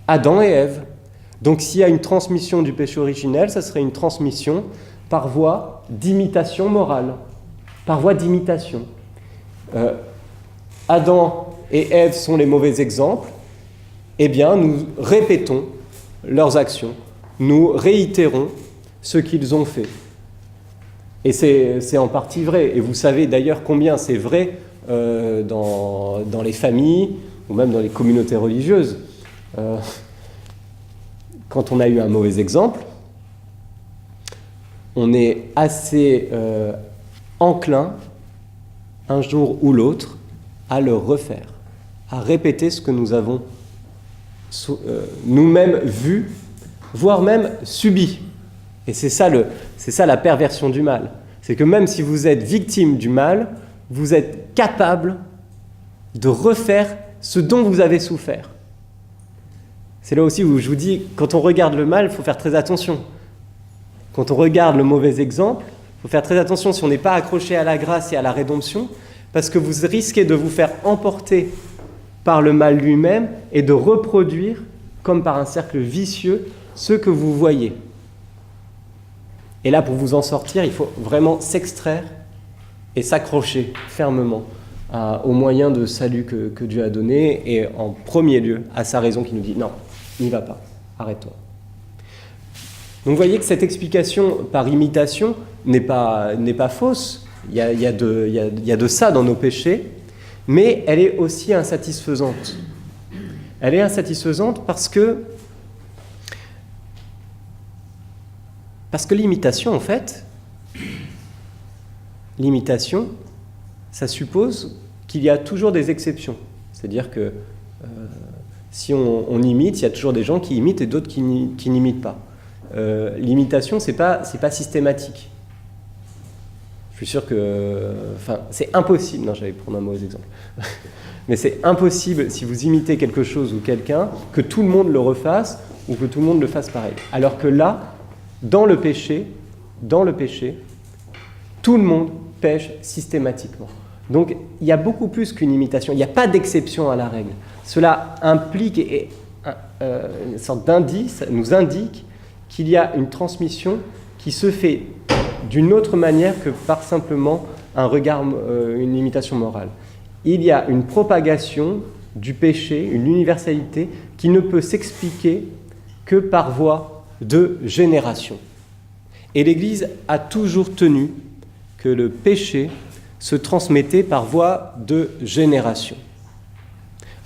Adam et Ève. Donc s'il y a une transmission du péché originel, ça serait une transmission par voie d'imitation morale, par voie d'imitation. Adam et Ève sont les mauvais exemples, eh bien nous répétons leurs actions, nous réitérons ce qu'ils ont fait. Et c'est en partie vrai, et vous savez d'ailleurs combien c'est vrai dans les familles, ou même dans les communautés religieuses. Quand on a eu un mauvais exemple, on est assez enclin, un jour ou l'autre, à le refaire, à répéter ce que nous avons nous-mêmes vu, voire même subi. Et c'est ça la perversion du mal. C'est que même si vous êtes victime du mal, vous êtes capable de refaire ce dont vous avez souffert. C'est là aussi où je vous dis, quand on regarde le mal, il faut faire très attention. Quand on regarde le mauvais exemple, il faut faire très attention si on n'est pas accroché à la grâce et à la rédemption, parce que vous risquez de vous faire emporter par le mal lui-même et de reproduire, comme par un cercle vicieux, ce que vous voyez. Et là, pour vous en sortir, il faut vraiment s'extraire et s'accrocher fermement aux moyens de salut que Dieu a donné, et en premier lieu à sa raison qui nous dit « Non, n'y va pas, arrête-toi ». Donc vous voyez que cette explication par imitation n'est pas fausse, il y a de ça dans nos péchés, mais elle est aussi insatisfaisante. Elle est insatisfaisante parce que, Parce que l'imitation, en fait, l'imitation, ça suppose qu'il y a toujours des exceptions. C'est-à-dire que si on imite, il y a toujours des gens qui imitent et d'autres qui n'imitent pas. L'imitation, c'est pas systématique. Je suis sûr que... Enfin, c'est impossible... Non, j'allais prendre un mauvais exemple. Mais c'est impossible, si vous imitez quelque chose ou quelqu'un, que tout le monde le refasse ou que tout le monde le fasse pareil. Alors que là, dans le péché, tout le monde pêche systématiquement. Donc, il y a beaucoup plus qu'une imitation. Il n'y a pas d'exception à la règle. Cela implique une sorte d'indice, nous indique qu'il y a une transmission qui se fait d'une autre manière que par simplement un regard, une imitation morale. Il y a une propagation du péché, une universalité qui ne peut s'expliquer que par voie de génération. Et l'Église a toujours tenu que le péché se transmettait par voie de génération.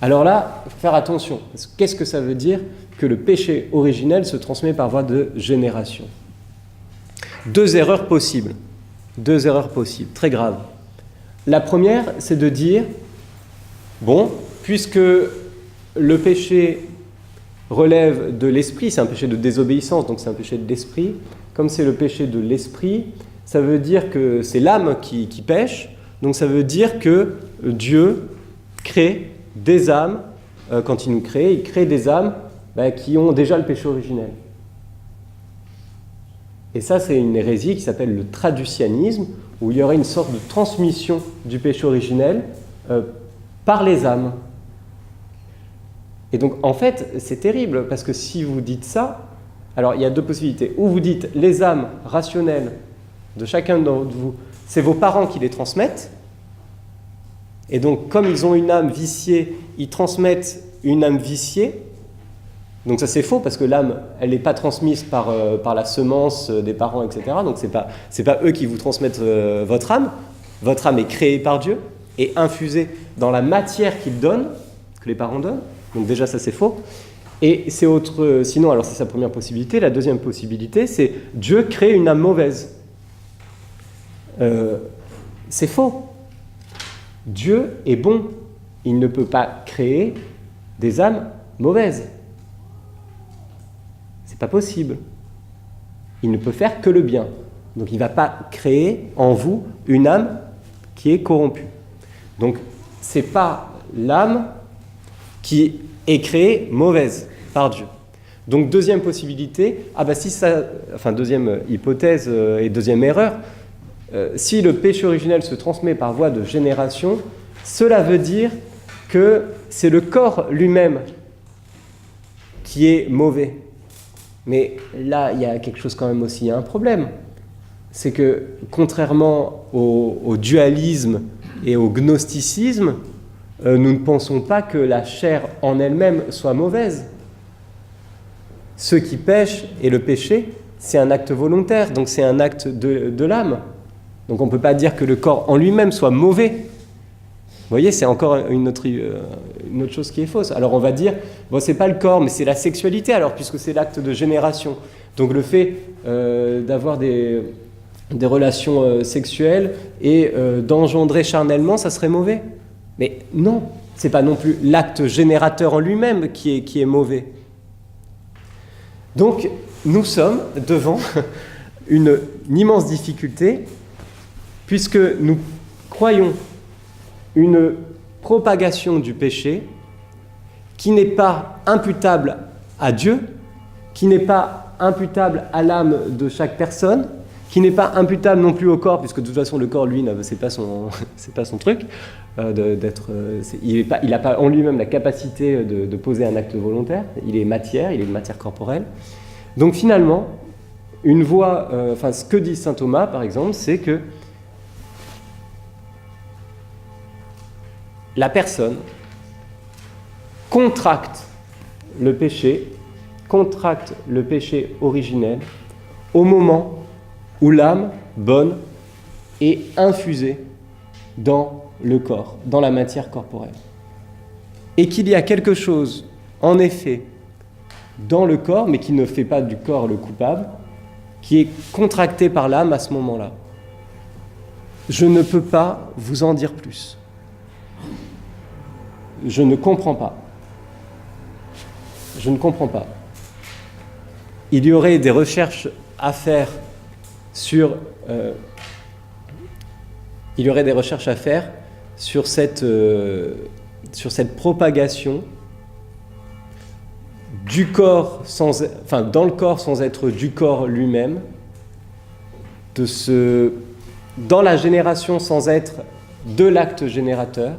Alors là, il faut faire attention. Qu'est-ce que ça veut dire que le péché originel se transmet par voie de génération ? Deux erreurs possibles, très graves. La première, c'est de dire, bon, puisque le péché relève de l'esprit, c'est un péché de désobéissance, donc c'est un péché de l'esprit, comme c'est le péché de l'esprit, ça veut dire que c'est l'âme qui pêche, donc ça veut dire que Dieu crée des âmes, quand il nous crée, il crée des âmes qui ont déjà le péché originel. Et ça, c'est une hérésie qui s'appelle le traducianisme, où il y aurait une sorte de transmission du péché originel par les âmes. Et donc, en fait, c'est terrible, parce que si vous dites ça, alors il y a deux possibilités. Ou vous dites, les âmes rationnelles de chacun d'entre vous, c'est vos parents qui les transmettent, et donc, comme ils ont une âme viciée, ils transmettent une âme viciée. Donc ça, c'est faux, parce que l'âme, elle n'est pas transmise par la semence des parents, etc. Donc c'est pas eux qui vous transmettent votre âme. Votre âme est créée par Dieu et infusée dans la matière qu'il donne, que les parents donnent. Donc déjà, ça, c'est faux. Et c'est sinon, alors c'est sa première possibilité. La deuxième possibilité, c'est Dieu crée une âme mauvaise. C'est faux. Dieu est bon. Il ne peut pas créer des âmes mauvaises. C'est pas possible. Il ne peut faire que le bien. Donc il ne va pas créer en vous une âme qui est corrompue. Donc c'est pas l'âme qui est créée mauvaise par Dieu. Donc deuxième possibilité, deuxième hypothèse et deuxième erreur, si le péché originel se transmet par voie de génération, cela veut dire que c'est le corps lui-même qui est mauvais. Mais là, il y a quelque chose quand même aussi, il y a un problème. C'est que, contrairement au dualisme et au gnosticisme, nous ne pensons pas que la chair en elle-même soit mauvaise. Ceux qui pêchent et le péché, c'est un acte volontaire, donc c'est un acte de l'âme. Donc on ne peut pas dire que le corps en lui-même soit mauvais. Vous voyez, c'est encore une autre chose qui est fausse. Alors on va dire, bon, c'est pas le corps, mais c'est la sexualité, alors, puisque c'est l'acte de génération. Donc le fait d'avoir des relations sexuelles et d'engendrer charnellement, ça serait mauvais. Mais non, c'est pas non plus l'acte générateur en lui-même qui est mauvais. Donc nous sommes devant une immense difficulté, puisque nous croyons une propagation du péché qui n'est pas imputable à Dieu, qui n'est pas imputable à l'âme de chaque personne, qui n'est pas imputable non plus au corps, puisque de toute façon le corps, lui, c'est pas son truc, il n'a pas en lui-même la capacité de poser un acte volontaire, il est une matière corporelle. Donc finalement, ce que dit saint Thomas, par exemple, c'est que la personne contracte le péché originel au moment où l'âme bonne est infusée dans le corps, dans la matière corporelle. Et qu'il y a quelque chose, en effet, dans le corps, mais qui ne fait pas du corps le coupable, qui est contracté par l'âme à ce moment-là. Je ne peux pas vous en dire plus. Je ne comprends pas. Je ne comprends pas. Il y aurait des recherches à faire sur cette propagation du corps dans le corps sans être du corps lui-même, dans la génération sans être de l'acte générateur,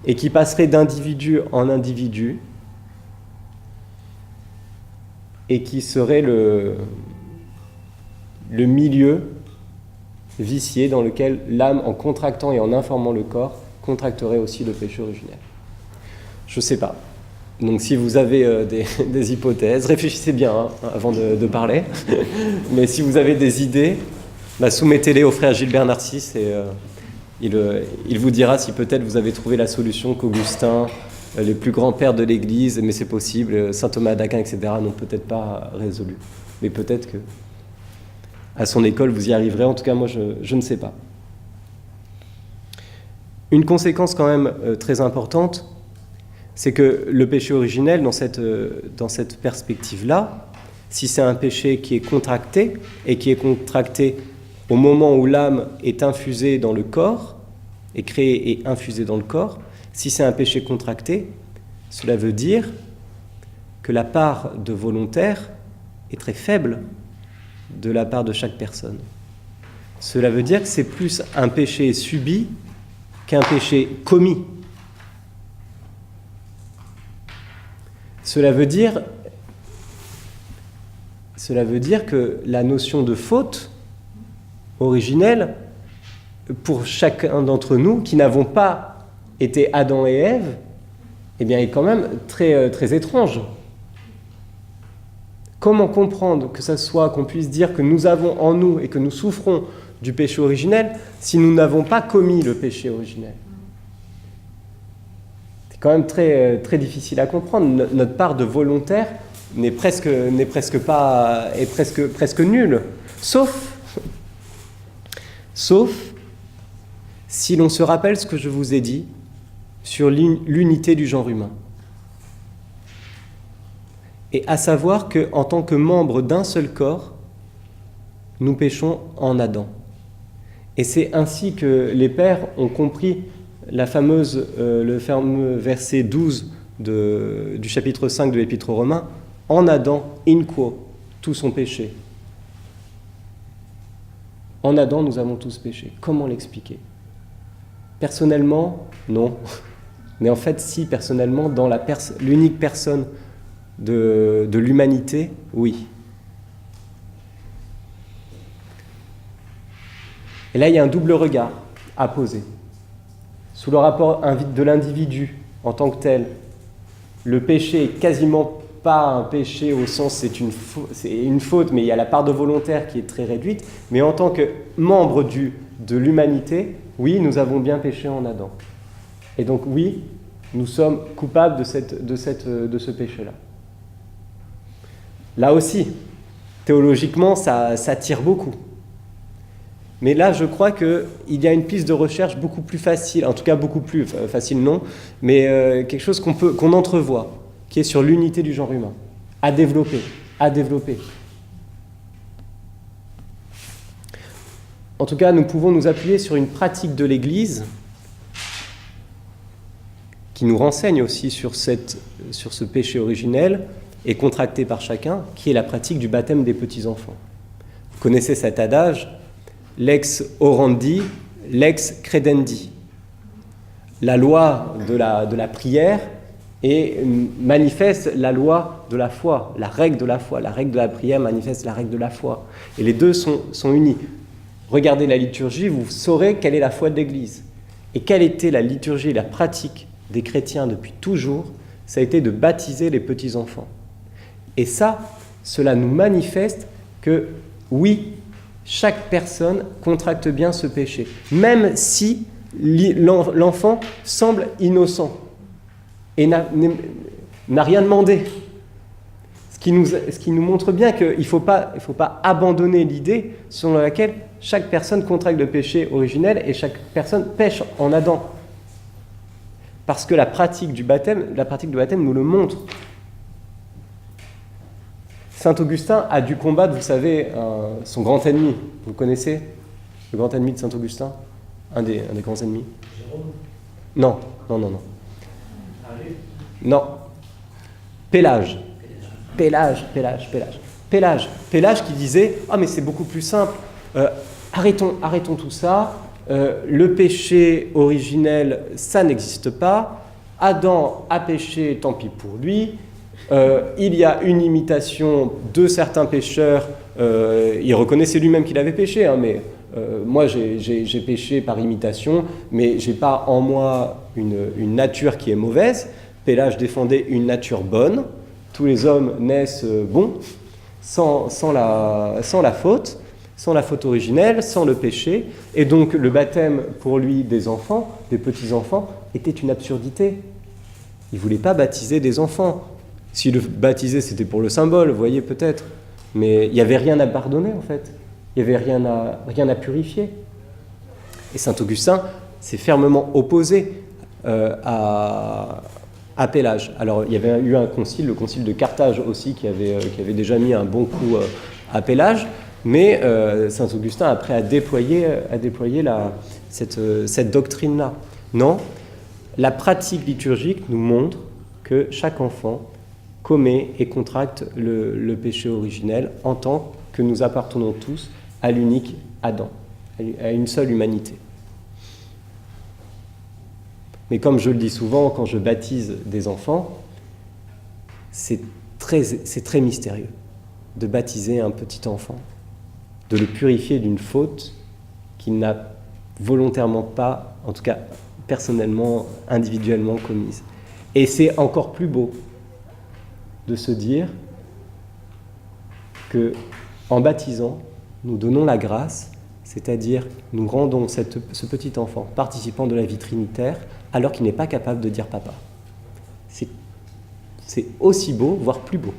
et qui passerait d'individu en individu, et qui serait le milieu vicié dans lequel l'âme, en contractant et en informant le corps, contracterait aussi le péché originel. Je ne sais pas. Donc si vous avez des hypothèses, réfléchissez bien avant de parler. Mais si vous avez des idées, soumettez-les au frère Gilbert Narcisse et il vous dira si peut-être vous avez trouvé la solution qu'Augustin, les plus grands pères de l'Église, mais c'est possible, saint Thomas d'Aquin, etc., n'ont peut-être pas résolu. Mais peut-être que à son école, vous y arriverez. En tout cas, moi, je ne sais pas. Une conséquence quand même très importante, c'est que le péché originel, dans cette perspective-là, si c'est un péché qui est contracté, et qui est contracté au moment où l'âme est infusée dans le corps, est créée et infusée dans le corps, si c'est un péché contracté, cela veut dire que la part de volontaire est très faible de la part de chaque personne. Cela veut dire que c'est plus un péché subi qu'un péché commis. Cela veut dire que la notion de faute originelle, pour chacun d'entre nous qui n'avons pas été Adam et Ève, eh bien, est quand même très, très étrange. Comment comprendre que ça soit, qu'on puisse dire que nous avons en nous et que nous souffrons du péché originel si nous n'avons pas commis le péché originel? C'est quand même très, très difficile à comprendre. Notre part de volontaire est presque nulle. Sauf si l'on se rappelle ce que je vous ai dit sur l'unité du genre humain. Et à savoir qu'en tant que membres d'un seul corps, nous péchons en Adam. Et c'est ainsi que les pères ont compris le fameux verset 12 du chapitre 5 de l'Épître aux Romains, « En Adam, in quo, tous ont péché ». En Adam, nous avons tous péché. Comment l'expliquer? Personnellement, non. Mais en fait, si, personnellement, dans l'unique personne de l'humanité, oui. Et là, il y a un double regard à poser. Sous le rapport de l'individu en tant que tel, le péché est quasiment pas un péché au sens c'est une faute, mais il y a la part de volontaire qui est très réduite. Mais en tant que membre de l'humanité, oui, nous avons bien péché en Adam. Et donc oui, nous sommes coupables de ce péché-là. Là aussi, théologiquement, ça tire beaucoup. Mais là, je crois qu'il y a une piste de recherche beaucoup plus facile, en tout cas beaucoup plus facile, non, mais quelque chose qu'on entrevoit, qui est sur l'unité du genre humain, à développer. En tout cas, nous pouvons nous appuyer sur une pratique de l'Église qui nous renseigne aussi sur ce péché originel et contracté par chacun, qui est la pratique du baptême des petits-enfants. Vous connaissez cet adage, lex orandi, lex credendi. La loi de la prière manifeste la loi de la foi, la règle de la foi. La règle de la prière manifeste la règle de la foi. Et les deux sont unis. Regardez la liturgie, vous saurez quelle est la foi de l'Église. Et quelle était la liturgie et la pratique des chrétiens depuis toujours? Ça a été de baptiser les petits-enfants. Et cela nous manifeste que, oui, chaque personne contracte bien ce péché, même si l'enfant semble innocent et n'a rien demandé. Ce qui nous montre bien qu'il ne faut pas abandonner l'idée selon laquelle chaque personne contracte le péché originel et chaque personne pêche en Adam. Parce que la pratique du baptême nous le montre. Saint Augustin a dû combattre, vous savez, son grand ennemi. Vous connaissez le grand ennemi de Saint Augustin? Un des grands ennemis. Jérôme? Non. Non. Pélage qui disait « Ah, mais c'est beaucoup plus simple, arrêtons tout ça, le péché originel, ça n'existe pas, Adam a péché, tant pis pour lui, il y a une imitation de certains pécheurs, il reconnaissait lui-même qu'il avait péché, hein, mais moi j'ai péché par imitation, mais j'ai pas en moi une nature qui est mauvaise. » Pélage défendait une nature bonne. Tous les hommes naissent bons, sans la faute originelle, sans le péché. Et donc le baptême pour lui des enfants, des petits-enfants, était une absurdité. Il ne voulait pas baptiser des enfants. S'il le baptisait, c'était pour le symbole, vous voyez peut-être. Mais il n'y avait rien à pardonner en fait. Il n'y avait rien à purifier. Et saint Augustin s'est fermement opposé à Pélage. Alors, il y avait eu un concile, le concile de Carthage aussi, qui avait déjà mis un bon coup à Pélage, mais saint Augustin, après, a déployé cette doctrine-là. Non, la pratique liturgique nous montre que chaque enfant commet et contracte le péché originel en tant que nous appartenons tous à l'unique Adam, à une seule humanité. Mais comme je le dis souvent, quand je baptise des enfants, c'est très mystérieux de baptiser un petit enfant, de le purifier d'une faute qu'il n'a volontairement pas, en tout cas personnellement, individuellement commise. Et c'est encore plus beau de se dire que, en baptisant, nous donnons la grâce, c'est-à-dire nous rendons ce petit enfant participant de la vie trinitaire, alors qu'il n'est pas capable de dire papa. C'est aussi beau, voire plus beau.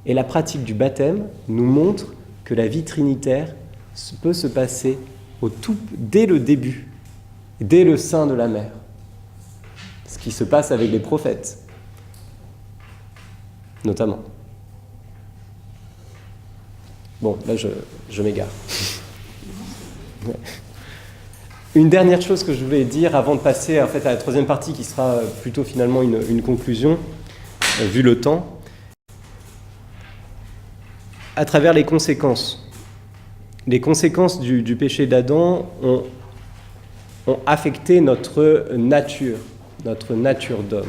Et la pratique du baptême nous montre que la vie trinitaire peut se passer dès le début, dès le sein de la mère. Ce qui se passe avec les prophètes, notamment. Bon, là je m'égare. Ouais. Une dernière chose que je voulais dire avant de passer en fait, à la troisième partie qui sera plutôt finalement une conclusion, vu le temps, à travers les conséquences. Les conséquences du péché d'Adam ont affecté notre nature d'homme.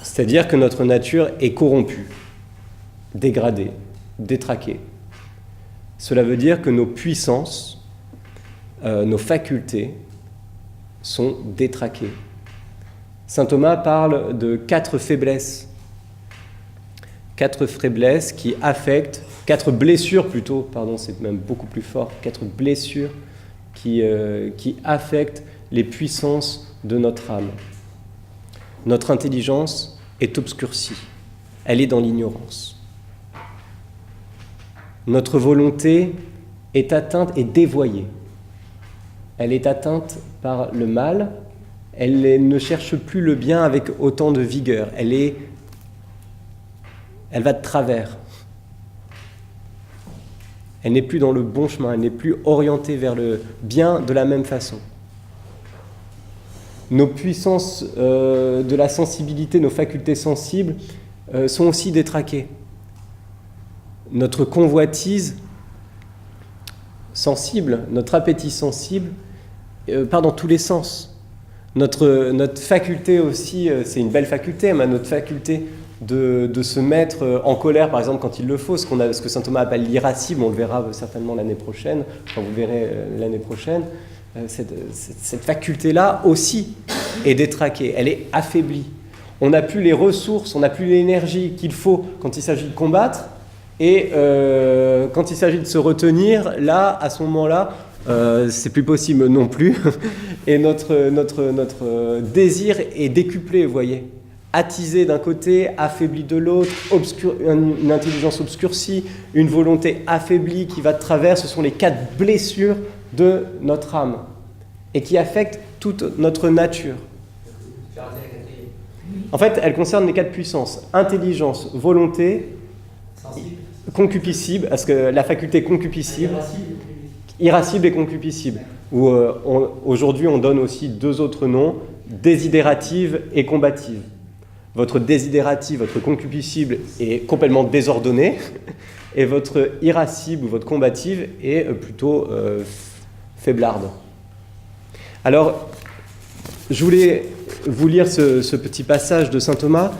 C'est-à-dire que notre nature est corrompue, dégradée, détraquée. Cela veut dire que nos puissances, nos facultés sont détraquées. Saint Thomas parle de 4 faiblesses. 4 faiblesses qui affectent, 4 blessures plutôt, pardon, c'est même beaucoup plus fort, 4 blessures qui affectent les puissances de notre âme. Notre intelligence est obscurcie, elle est dans l'ignorance. Notre volonté est atteinte et dévoyée. Elle est atteinte par le mal, elle ne cherche plus le bien avec autant de vigueur, elle va de travers. Elle n'est plus dans le bon chemin, elle n'est plus orientée vers le bien de la même façon. Nos puissances de la sensibilité, nos facultés sensibles sont aussi détraquées. Notre convoitise sensible, notre appétit sensible, part dans tous les sens. Notre faculté aussi, c'est une belle faculté, mais notre faculté de se mettre en colère, par exemple, quand il le faut, ce que saint Thomas appelle l'irascible, on le verra certainement l'année prochaine, enfin vous verrez l'année prochaine, cette faculté-là aussi est détraquée, elle est affaiblie. On n'a plus les ressources, on n'a plus l'énergie qu'il faut quand il s'agit de combattre, et quand il s'agit de se retenir, là, à ce moment-là, c'est plus possible non plus, et notre désir est décuplé, vous voyez. attisé d'un côté, affaibli de l'autre, une intelligence obscurcie, une volonté affaiblie qui va de travers. Ce sont les 4 blessures de notre âme et qui affectent toute notre nature. En fait, elles concernent les 4 puissances. Intelligence, volonté, concupiscible, parce que la faculté concupiscible, irascible et concupiscible. Où aujourd'hui on donne aussi 2 autres noms, désidérative et combative. Votre désidérative, votre concupiscible est complètement désordonné, et votre irascible ou votre combative est plutôt faiblarde. Alors, je voulais vous lire ce petit passage de saint Thomas.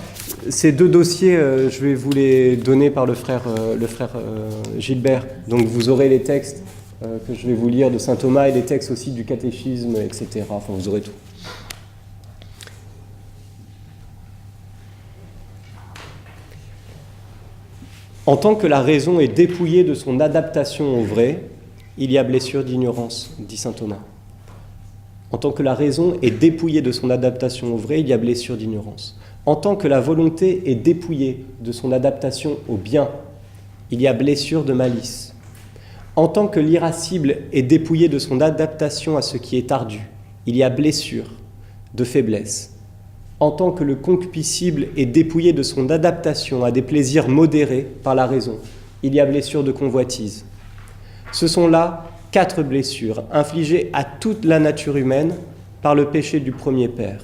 Ces 2 dossiers, je vais vous les donner par le frère Gilbert. Donc vous aurez les textes que je vais vous lire de saint Thomas et les textes aussi du catéchisme, etc. Enfin, vous aurez tout. En tant que la raison est dépouillée de son adaptation au vrai, il y a blessure d'ignorance, dit saint Thomas. En tant que la raison est dépouillée de son adaptation au vrai, il y a blessure d'ignorance. En tant que la volonté est dépouillée de son adaptation au bien, il y a blessure de malice. En tant que l'irascible est dépouillé de son adaptation à ce qui est ardu, il y a blessure de faiblesse. En tant que le concupiscible est dépouillé de son adaptation à des plaisirs modérés par la raison, il y a blessure de convoitise. Ce sont là 4 blessures infligées à toute la nature humaine par le péché du premier père.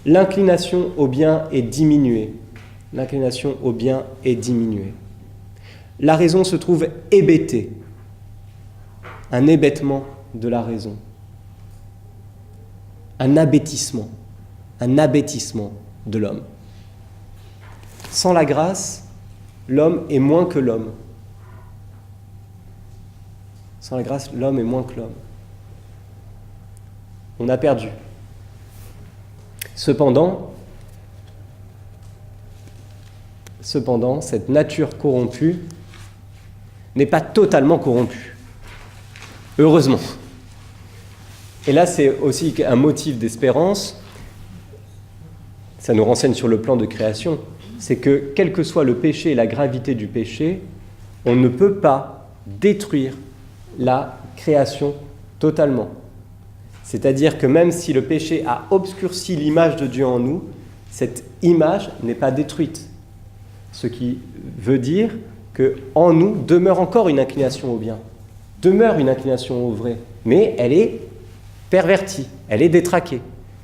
L'inclination au bien est diminuée. L'inclination au bien est diminuée. La raison se trouve hébétée. Un hébétement de la raison. Un abêtissement de l'homme. Sans la grâce, l'homme est moins que l'homme. Sans la grâce, l'homme est moins que l'homme. On a perdu. Cependant, cette nature corrompue n'est pas totalement corrompue. Heureusement. Et là, c'est aussi un motif d'espérance. Ça nous renseigne sur le plan de création. C'est que, quel que soit le péché et la gravité du péché, on ne peut pas détruire la création totalement. C'est-à-dire que même si le péché a obscurci l'image de Dieu en nous, cette image n'est pas détruite. Ce qui veut dire qu'en nous demeure encore une inclination au bien, demeure une inclination au vrai, mais elle est pervertie, elle est détraquée,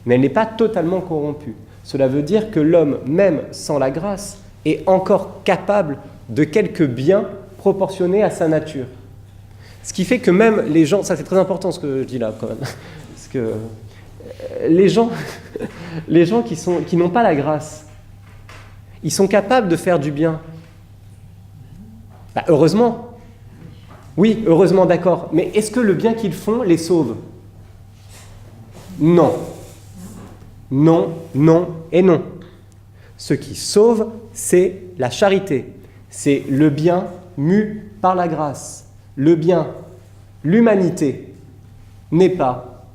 mais elle n'est pas totalement corrompue. Cela veut dire que l'homme, même sans la grâce, est encore capable de quelques biens proportionnés à sa nature. Ce qui fait que même les gens, ça c'est très important ce que je dis là quand même, parce que les gens qui n'ont pas la grâce, ils sont capables de faire du bien. Heureusement. Oui, heureusement, d'accord. Mais est-ce que le bien qu'ils font les sauve ? Non. Non, non et non. Ce qui sauve, c'est la charité. C'est le bien mu par la grâce. Le bien, l'humanité, n'est pas,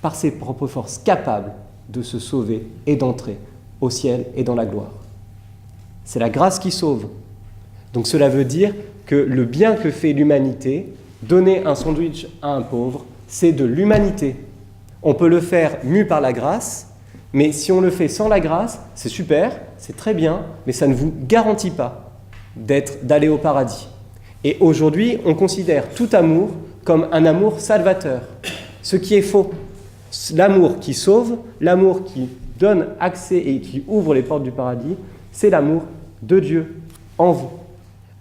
par ses propres forces, capable de se sauver et d'entrer au ciel et dans la gloire. C'est la grâce qui sauve. Donc cela veut dire que le bien que fait l'humanité, donner un sandwich à un pauvre, c'est de l'humanité. On peut le faire mu par la grâce, mais si on le fait sans la grâce, c'est super, c'est très bien, mais ça ne vous garantit pas d'aller au paradis. Et aujourd'hui, on considère tout amour comme un amour salvateur, ce qui est faux. L'amour qui sauve, l'amour qui donne accès et qui ouvre les portes du paradis, c'est l'amour de Dieu en vous.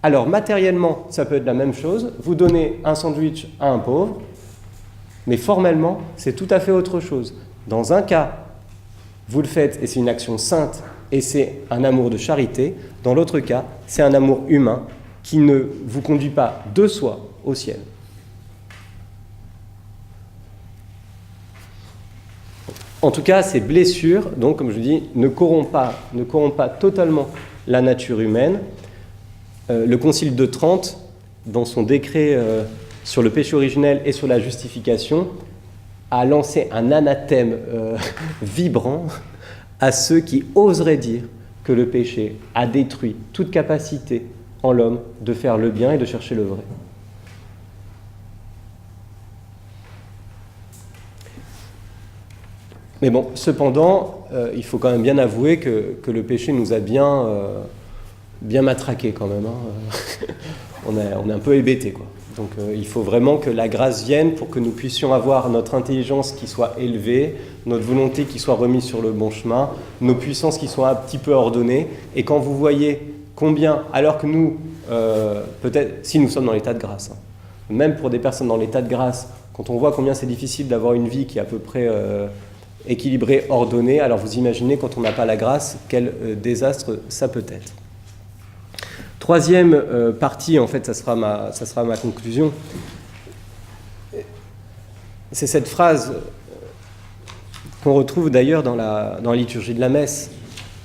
Alors matériellement, ça peut être la même chose, vous donnez un sandwich à un pauvre, mais formellement, c'est tout à fait autre chose. Dans un cas, vous le faites et c'est une action sainte et c'est un amour de charité. Dans l'autre cas, c'est un amour humain qui ne vous conduit pas de soi au ciel. En tout cas, ces blessures, donc, comme je dis, ne corrompent pas totalement la nature humaine. Le Concile de Trente, dans son décret sur le péché originel et sur la justification, a lancé un anathème vibrant à ceux qui oseraient dire que le péché a détruit toute capacité en l'homme de faire le bien et de chercher le vrai. Mais bon, cependant, il faut quand même bien avouer que le péché nous a bien matraqués quand même. Hein. On est un peu hébétés, quoi. Donc il faut vraiment que la grâce vienne pour que nous puissions avoir notre intelligence qui soit élevée, notre volonté qui soit remise sur le bon chemin, nos puissances qui soient un petit peu ordonnées. Et quand vous voyez combien, alors que nous, peut-être, si nous sommes dans l'état de grâce, hein, même pour des personnes dans l'état de grâce, quand on voit combien c'est difficile d'avoir une vie qui est à peu près équilibrée, ordonnée, alors vous imaginez quand on n'a pas la grâce, quel désastre ça peut être. Troisième partie, en fait, ça sera ma conclusion. C'est cette phrase qu'on retrouve d'ailleurs dans la liturgie de la messe.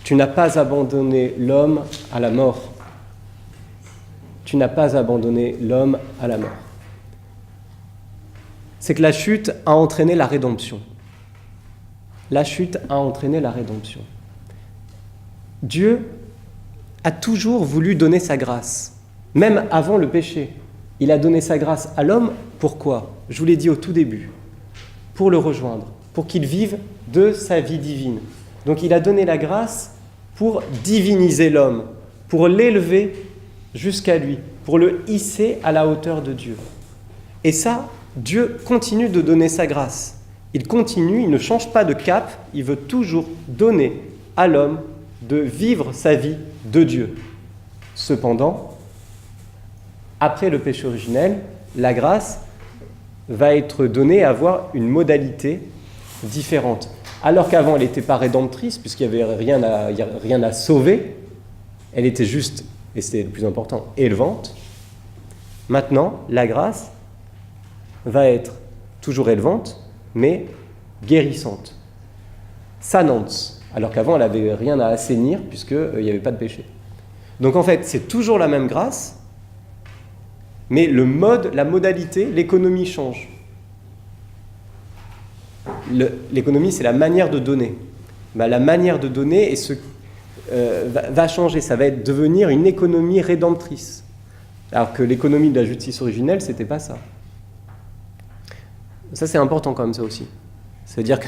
Tu n'as pas abandonné l'homme à la mort. Tu n'as pas abandonné l'homme à la mort. C'est que la chute a entraîné la rédemption. La chute a entraîné la rédemption. Dieu a toujours voulu donner sa grâce, même avant le péché. Il a donné sa grâce à l'homme, pourquoi ? Je vous l'ai dit au tout début, pour le rejoindre, pour qu'il vive de sa vie divine. Donc il a donné la grâce pour diviniser l'homme, pour l'élever jusqu'à lui, pour le hisser à la hauteur de Dieu. Et ça, Dieu continue de donner sa grâce. Il continue, il ne change pas de cap, il veut toujours donner à l'homme de vivre sa vie de Dieu. Cependant, après le péché originel, la grâce va être donnée à avoir une modalité différente. Alors qu'avant, elle n'était pas rédemptrice, puisqu'il n'y avait rien à sauver, elle était juste, et c'était le plus important, élevante. Maintenant, la grâce va être toujours élevante, mais guérissante, sanante. Alors qu'avant, elle n'avait rien à assainir, puisqu'il n'y avait pas de péché. Donc en fait, c'est toujours la même grâce, mais le mode, la modalité, l'économie change. L'économie, c'est la manière de donner. La manière de donner va changer, ça va devenir une économie rédemptrice. Alors que l'économie de la justice originelle, c'était pas ça. Ça, c'est important quand même, ça aussi. C'est-à-dire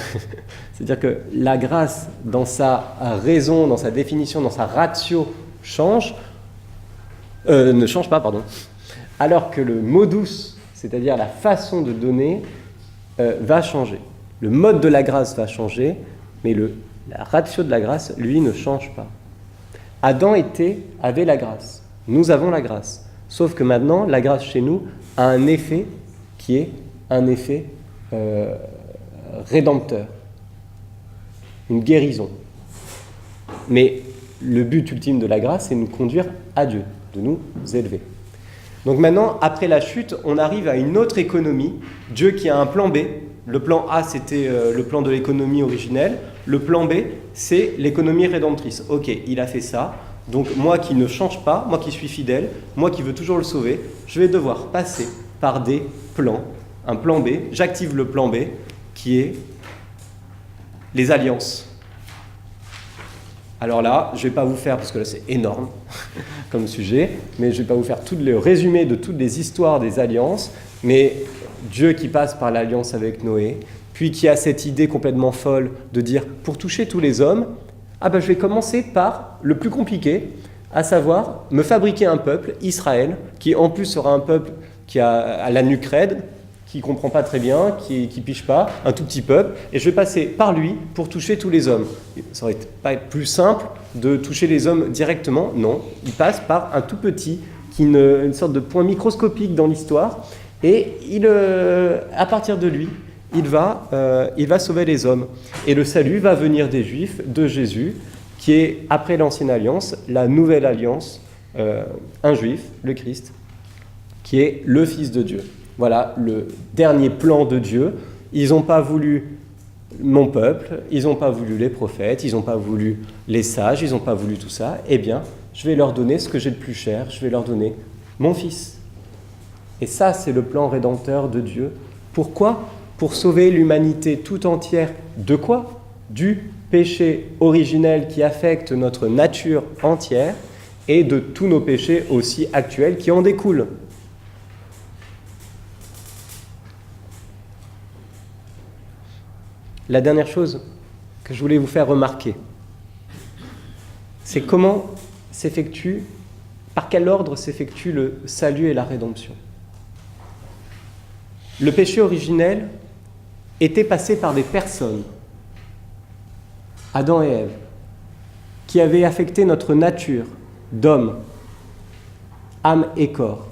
que la grâce, dans sa raison, dans sa définition, dans sa ratio, ne change pas, pardon. Alors que le modus, c'est-à-dire la façon de donner, va changer. Le mode de la grâce va changer, mais la ratio de la grâce, lui, ne change pas. Adam avait la grâce. Nous avons la grâce. Sauf que maintenant, la grâce chez nous a un effet qui est un effet rédempteur, une guérison. Mais le but ultime de la grâce, c'est de nous conduire à Dieu, de nous élever. Donc maintenant, après la chute, on arrive à une autre économie. Dieu qui a un plan B. Le plan A, c'était le plan de l'économie originelle. Le plan B, c'est l'économie rédemptrice. Ok, il a fait ça. Donc moi qui ne change pas, moi qui suis fidèle, moi qui veux toujours le sauver, je vais devoir passer par des plans. Un plan B, j'active le plan B, qui est les alliances. Alors là, je ne vais pas vous faire, parce que là c'est énorme comme sujet, mais je ne vais pas vous faire tout le résumé de toutes les histoires des alliances, mais Dieu qui passe par l'alliance avec Noé, puis qui a cette idée complètement folle de dire, pour toucher tous les hommes, je vais commencer par le plus compliqué, à savoir me fabriquer un peuple, Israël, qui en plus sera un peuple qui a la nuque raide, qui ne comprend pas très bien, qui piche pas, un tout petit peuple, et je vais passer par lui pour toucher tous les hommes. Ça aurait pas été plus simple de toucher les hommes directement, non, il passe par un tout petit, une sorte de point microscopique dans l'histoire, et à partir de lui, il va sauver les hommes. Et le salut va venir des Juifs, de Jésus, qui est, après l'Ancienne Alliance, la Nouvelle Alliance, un Juif, le Christ, qui est le Fils de Dieu. Voilà le dernier plan de Dieu. Ils n'ont pas voulu mon peuple, ils n'ont pas voulu les prophètes, ils n'ont pas voulu les sages, ils n'ont pas voulu tout ça. Eh bien, je vais leur donner ce que j'ai de plus cher, je vais leur donner mon Fils. Et ça, c'est le plan rédempteur de Dieu. Pourquoi ? Pour sauver l'humanité tout entière. De quoi ? Du péché originel qui affecte notre nature entière et de tous nos péchés aussi actuels qui en découlent. La dernière chose que je voulais vous faire remarquer, c'est par quel ordre s'effectue le salut et la rédemption. Le péché originel était passé par des personnes, Adam et Ève, qui avaient affecté notre nature d'homme, âme et corps.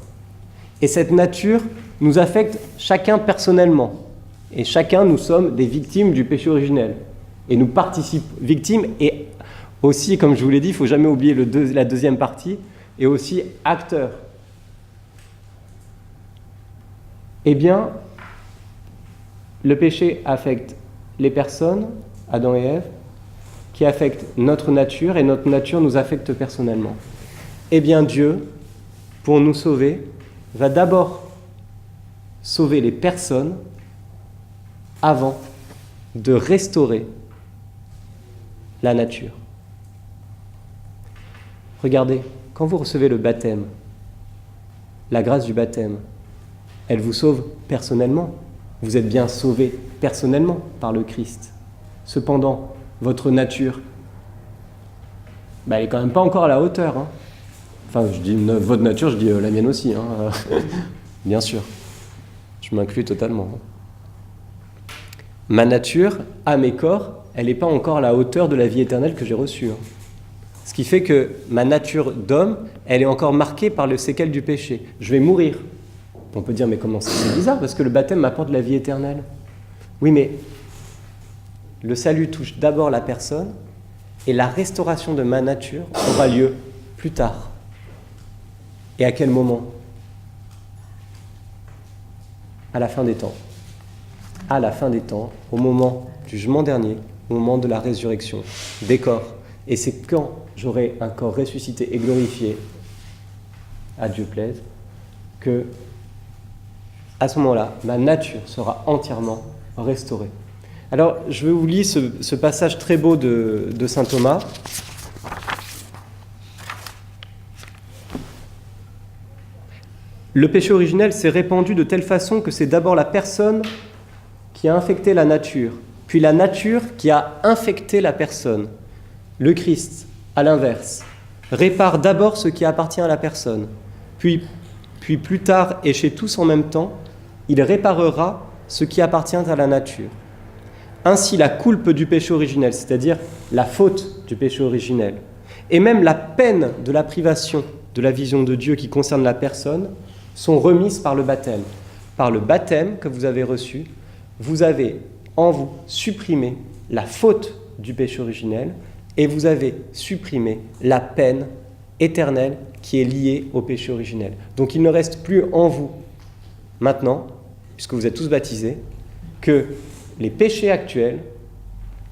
Et cette nature nous affecte chacun personnellement. Et chacun, nous sommes des victimes du péché originel. Et nous participons, victimes, et aussi, comme je vous l'ai dit, il ne faut jamais oublier la deuxième partie, et aussi acteurs. Eh bien, le péché affecte les personnes, Adam et Ève, qui affectent notre nature, et notre nature nous affecte personnellement. Eh bien, Dieu, pour nous sauver, va d'abord sauver les personnes avant de restaurer la nature. Regardez, quand vous recevez le baptême, la grâce du baptême, elle vous sauve personnellement. Vous êtes bien sauvé personnellement par le Christ. Cependant, votre nature, elle n'est quand même pas encore à la hauteur. Enfin, je dis votre nature, je dis la mienne aussi. Bien sûr. Je m'inclus totalement. Ma nature, âme et corps, elle n'est pas encore à la hauteur de la vie éternelle que j'ai reçue. Ce qui fait que ma nature d'homme, elle est encore marquée par le séquel du péché. Je vais mourir. On peut dire, mais comment ça ? C'est bizarre, parce que le baptême m'apporte la vie éternelle. Oui, mais le salut touche d'abord la personne, et la restauration de ma nature aura lieu plus tard. Et à quel moment ? À la fin des temps. À la fin des temps, au moment du jugement dernier, au moment de la résurrection des corps. Et c'est quand j'aurai un corps ressuscité et glorifié, à Dieu plaise, que, à ce moment-là, ma nature sera entièrement restaurée. Alors, je vais vous lire ce passage très beau de saint Thomas. Le péché originel s'est répandu de telle façon que c'est d'abord la personne qui a infecté la nature, puis la nature qui a infecté la personne. Le Christ, à l'inverse, répare d'abord ce qui appartient à la personne, puis plus tard et chez tous en même temps, il réparera ce qui appartient à la nature. Ainsi, la coulpe du péché originel, c'est-à-dire la faute du péché originel, et même la peine de la privation de la vision de Dieu qui concerne la personne, sont remises par le baptême. Par le baptême que vous avez reçu, vous avez en vous supprimé la faute du péché originel et vous avez supprimé la peine éternelle qui est liée au péché originel. Donc il ne reste plus en vous, maintenant, puisque vous êtes tous baptisés, que les péchés actuels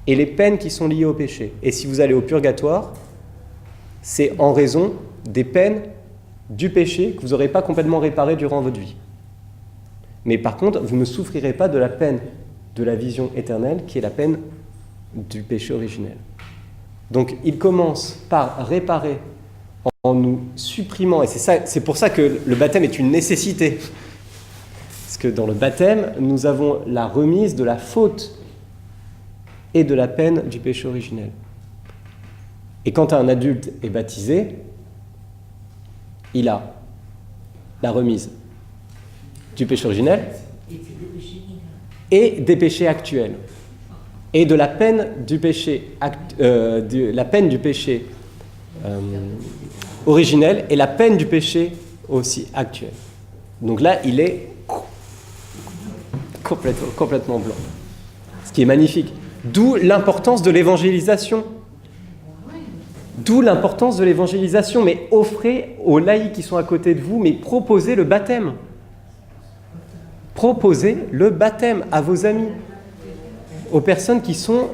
et les peines qui sont liées au péché. Et si vous allez au purgatoire, c'est en raison des peines du péché que vous n'aurez pas complètement réparé durant votre vie. Mais par contre, vous ne souffrirez pas de la peine de la vision éternelle, qui est la peine du péché originel. Donc, il commence par réparer en nous supprimant, et c'est pour ça que le baptême est une nécessité. Parce que dans le baptême, nous avons la remise de la faute et de la peine du péché originel. Et quand un adulte est baptisé, il a la remise du péché originel et des péchés actuels et de la peine du péché originel et la peine du péché aussi actuel. Donc là, il est complètement blanc, ce qui est magnifique. D'où l'importance de l'évangélisation. D'où l'importance de l'évangélisation, mais offrez aux laïcs qui sont à côté de vous, mais proposez le baptême. Proposez le baptême à vos amis, aux personnes qui sont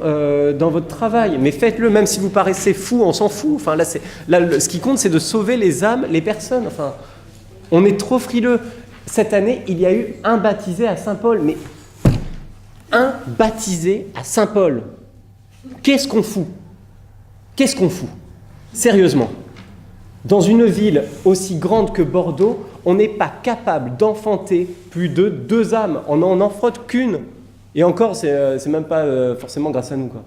dans votre travail. Mais faites-le, même si vous paraissez fou, on s'en fout. Enfin, ce qui compte, c'est de sauver les âmes, les personnes. Enfin, on est trop frileux. Cette année, il y a eu un baptisé à Saint-Paul, mais un baptisé à Saint-Paul. Qu'est-ce qu'on fout? Qu'est-ce qu'on fout? Sérieusement. Dans une ville aussi grande que Bordeaux, on n'est pas capable d'enfanter plus de 2 âmes. On n'en enfante qu'une. Et encore, c'est même pas forcément grâce à nous, quoi.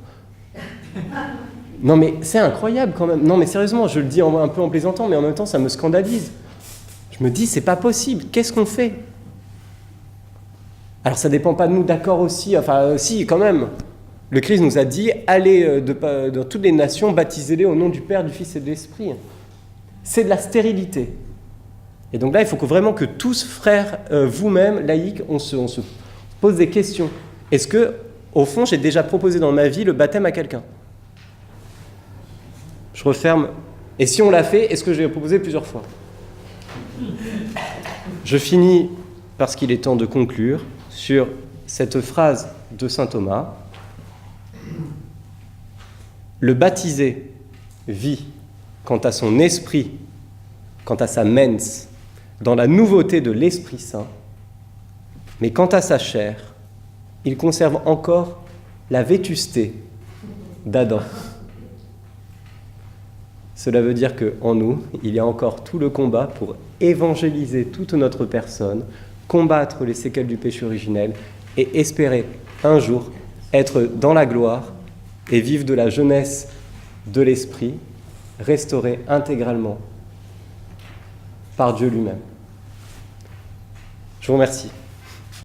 Non mais c'est incroyable quand même. Non mais sérieusement, je le dis un peu en plaisantant, mais en même temps ça me scandalise. Je me dis, c'est pas possible. Qu'est-ce qu'on fait? Alors ça dépend pas de nous, d'accord aussi. Enfin, si, quand même. Le Christ nous a dit, allez dans toutes les nations, baptisez-les au nom du Père, du Fils et de l'Esprit. C'est de la stérilité. Et donc là, il faut vraiment que tous, frères, vous-même, laïcs, on se pose des questions. Est-ce que, au fond, j'ai déjà proposé dans ma vie le baptême à quelqu'un? Je referme. Et si on l'a fait, est-ce que je l'ai proposé plusieurs fois? Je finis, parce qu'il est temps de conclure, sur cette phrase de saint Thomas. Le baptisé vit quant à son esprit, quant à sa mens, dans la nouveauté de l'Esprit Saint, mais quant à sa chair, il conserve encore la vétusté d'Adam. Cela veut dire qu'en nous, il y a encore tout le combat pour évangéliser toute notre personne, combattre les séquelles du péché originel et espérer un jour être dans la gloire et vivre de la jeunesse de l'esprit, restauré intégralement par Dieu lui-même. Je vous remercie.